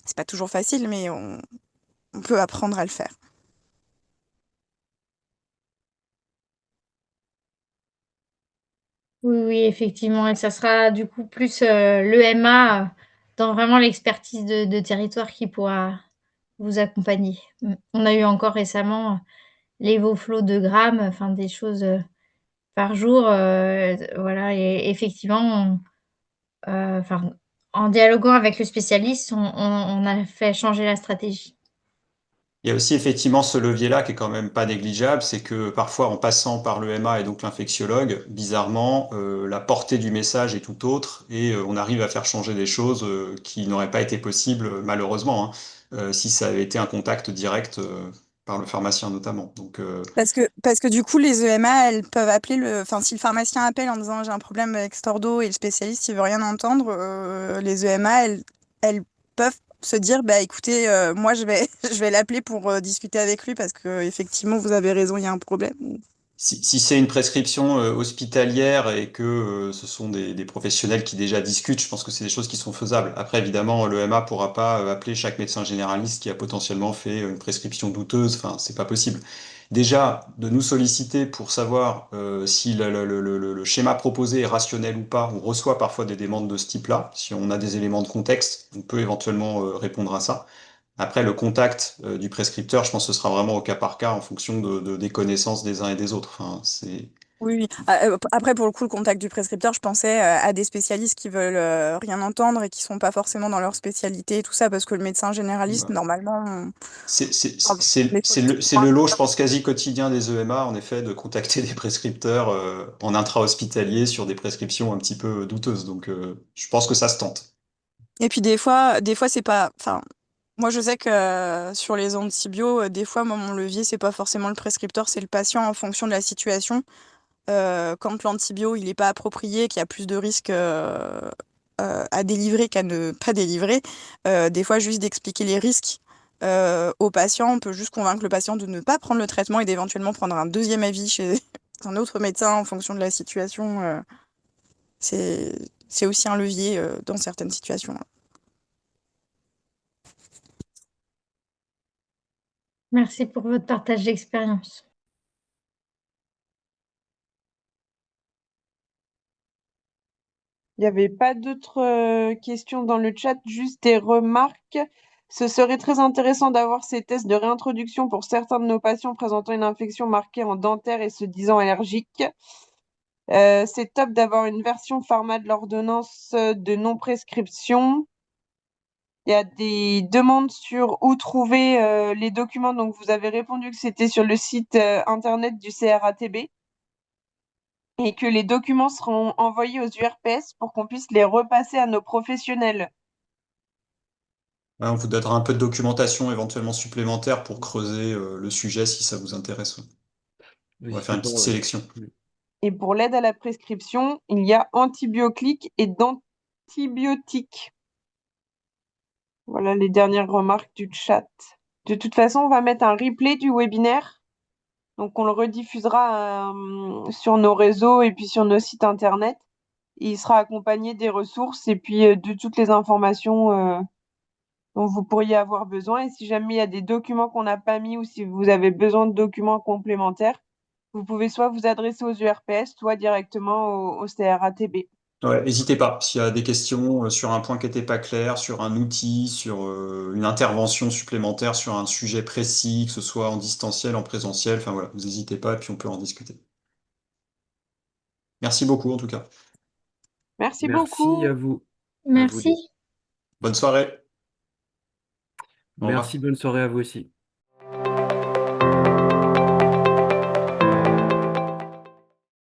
C'est pas toujours facile, mais on peut apprendre à le faire.
Oui, oui, effectivement. Et ça sera du coup plus l'EMA dans vraiment l'expertise de territoire qui pourra vous accompagner. On a eu encore récemment l'Evoflow 2 grammes, enfin des choses par jour. Voilà, et effectivement, enfin, en dialoguant avec le spécialiste, on a fait changer la stratégie.
Il y a aussi effectivement ce levier-là qui est quand même pas négligeable, c'est que parfois en passant par le MA et donc l'infectiologue, bizarrement, la portée du message est tout autre et on arrive à faire changer des choses qui n'auraient pas été possibles malheureusement, hein, si ça avait été un contact direct par le pharmacien notamment. Donc
Parce que du coup, les EMA, elles peuvent appeler Enfin, si le pharmacien appelle en disant j'ai un problème avec cet ordo et le spécialiste, il veut rien entendre, les EMA, elles peuvent se dire, bah écoutez, moi je vais l'appeler pour discuter avec lui parce que effectivement, vous avez raison, il y a un problème.
si c'est une prescription hospitalière et que ce sont des professionnels qui déjà discutent, je pense que c'est des choses qui sont faisables. Après, évidemment, le MA pourra pas appeler chaque médecin généraliste qui a potentiellement fait une prescription douteuse. Enfin, c'est pas possible. Déjà, de nous solliciter pour savoir si le schéma proposé est rationnel ou pas, on reçoit parfois des demandes de ce type-là. Si on a des éléments de contexte, on peut éventuellement répondre à ça. Après, le contact du prescripteur, je pense que ce sera vraiment au cas par cas en fonction des connaissances des uns et des autres. Enfin,
Oui, oui. Après, pour le coup, le contact du prescripteur, je pensais à des spécialistes qui veulent rien entendre et qui sont pas forcément dans leur spécialité et tout ça, parce que le médecin généraliste,
Bah,
normalement, enfin, les
c'est
choses-
c'est le lot, je pense, quasi quotidien des EMA, en effet, de contacter des prescripteurs en intra-hospitalier sur des prescriptions un petit peu douteuses. Donc, je pense que ça se tente.
Et puis des fois, c'est pas. Enfin, moi, je sais que sur les antibiotiques, des fois, moi, mon levier, c'est pas forcément le prescripteur, c'est le patient en fonction de la situation. Quand l'antibio il n'est pas approprié, qu'il y a plus de risques à délivrer qu'à ne pas délivrer, des fois juste d'expliquer les risques au patient, on peut juste convaincre le patient de ne pas prendre le traitement et d'éventuellement prendre un deuxième avis chez un autre médecin en fonction de la situation. C'est c'est aussi un levier dans certaines situations.
Merci pour votre partage d'expérience.
Il n'y avait pas d'autres questions dans le chat, juste des remarques. Ce serait très intéressant d'avoir ces tests de réintroduction pour certains de nos patients présentant une infection marquée en dentaire et se disant allergiques. C'est top d'avoir une version pharma de l'ordonnance de non-prescription. Il y a des demandes sur où trouver les documents. Donc, vous avez répondu que c'était sur le site internet du CRATB et que les documents seront envoyés aux URPS pour qu'on puisse les repasser à nos professionnels.
Ouais, on vous donnera un peu de documentation éventuellement supplémentaire pour creuser le sujet si ça vous intéresse. On va faire
N'hésitez
une
pas,
petite
ouais.
sélection.
Et pour l'aide à la prescription, il y a Antibioclick et Dantibiotique. Voilà les dernières remarques du chat. De toute façon, on va mettre un replay du webinaire. Donc, on le rediffusera sur nos réseaux et puis sur nos sites internet. Il sera accompagné des ressources et puis de toutes les informations dont vous pourriez avoir besoin. Et si jamais il y a des documents qu'on n'a pas mis ou si vous avez besoin de documents complémentaires, vous pouvez soit vous adresser aux URPS, soit directement au CRATB.
Ouais, n'hésitez pas. S'il y a des questions sur un point qui n'était pas clair, sur un outil, sur une intervention supplémentaire, sur un sujet précis, que ce soit en distanciel, en présentiel, enfin voilà, vous n'hésitez pas et puis on peut en discuter. Merci beaucoup en tout cas.
Merci
Merci
beaucoup.
à vous
Merci.
deux.
Bonne soirée. Au
Merci,
revoir.
bonne soirée à vous aussi.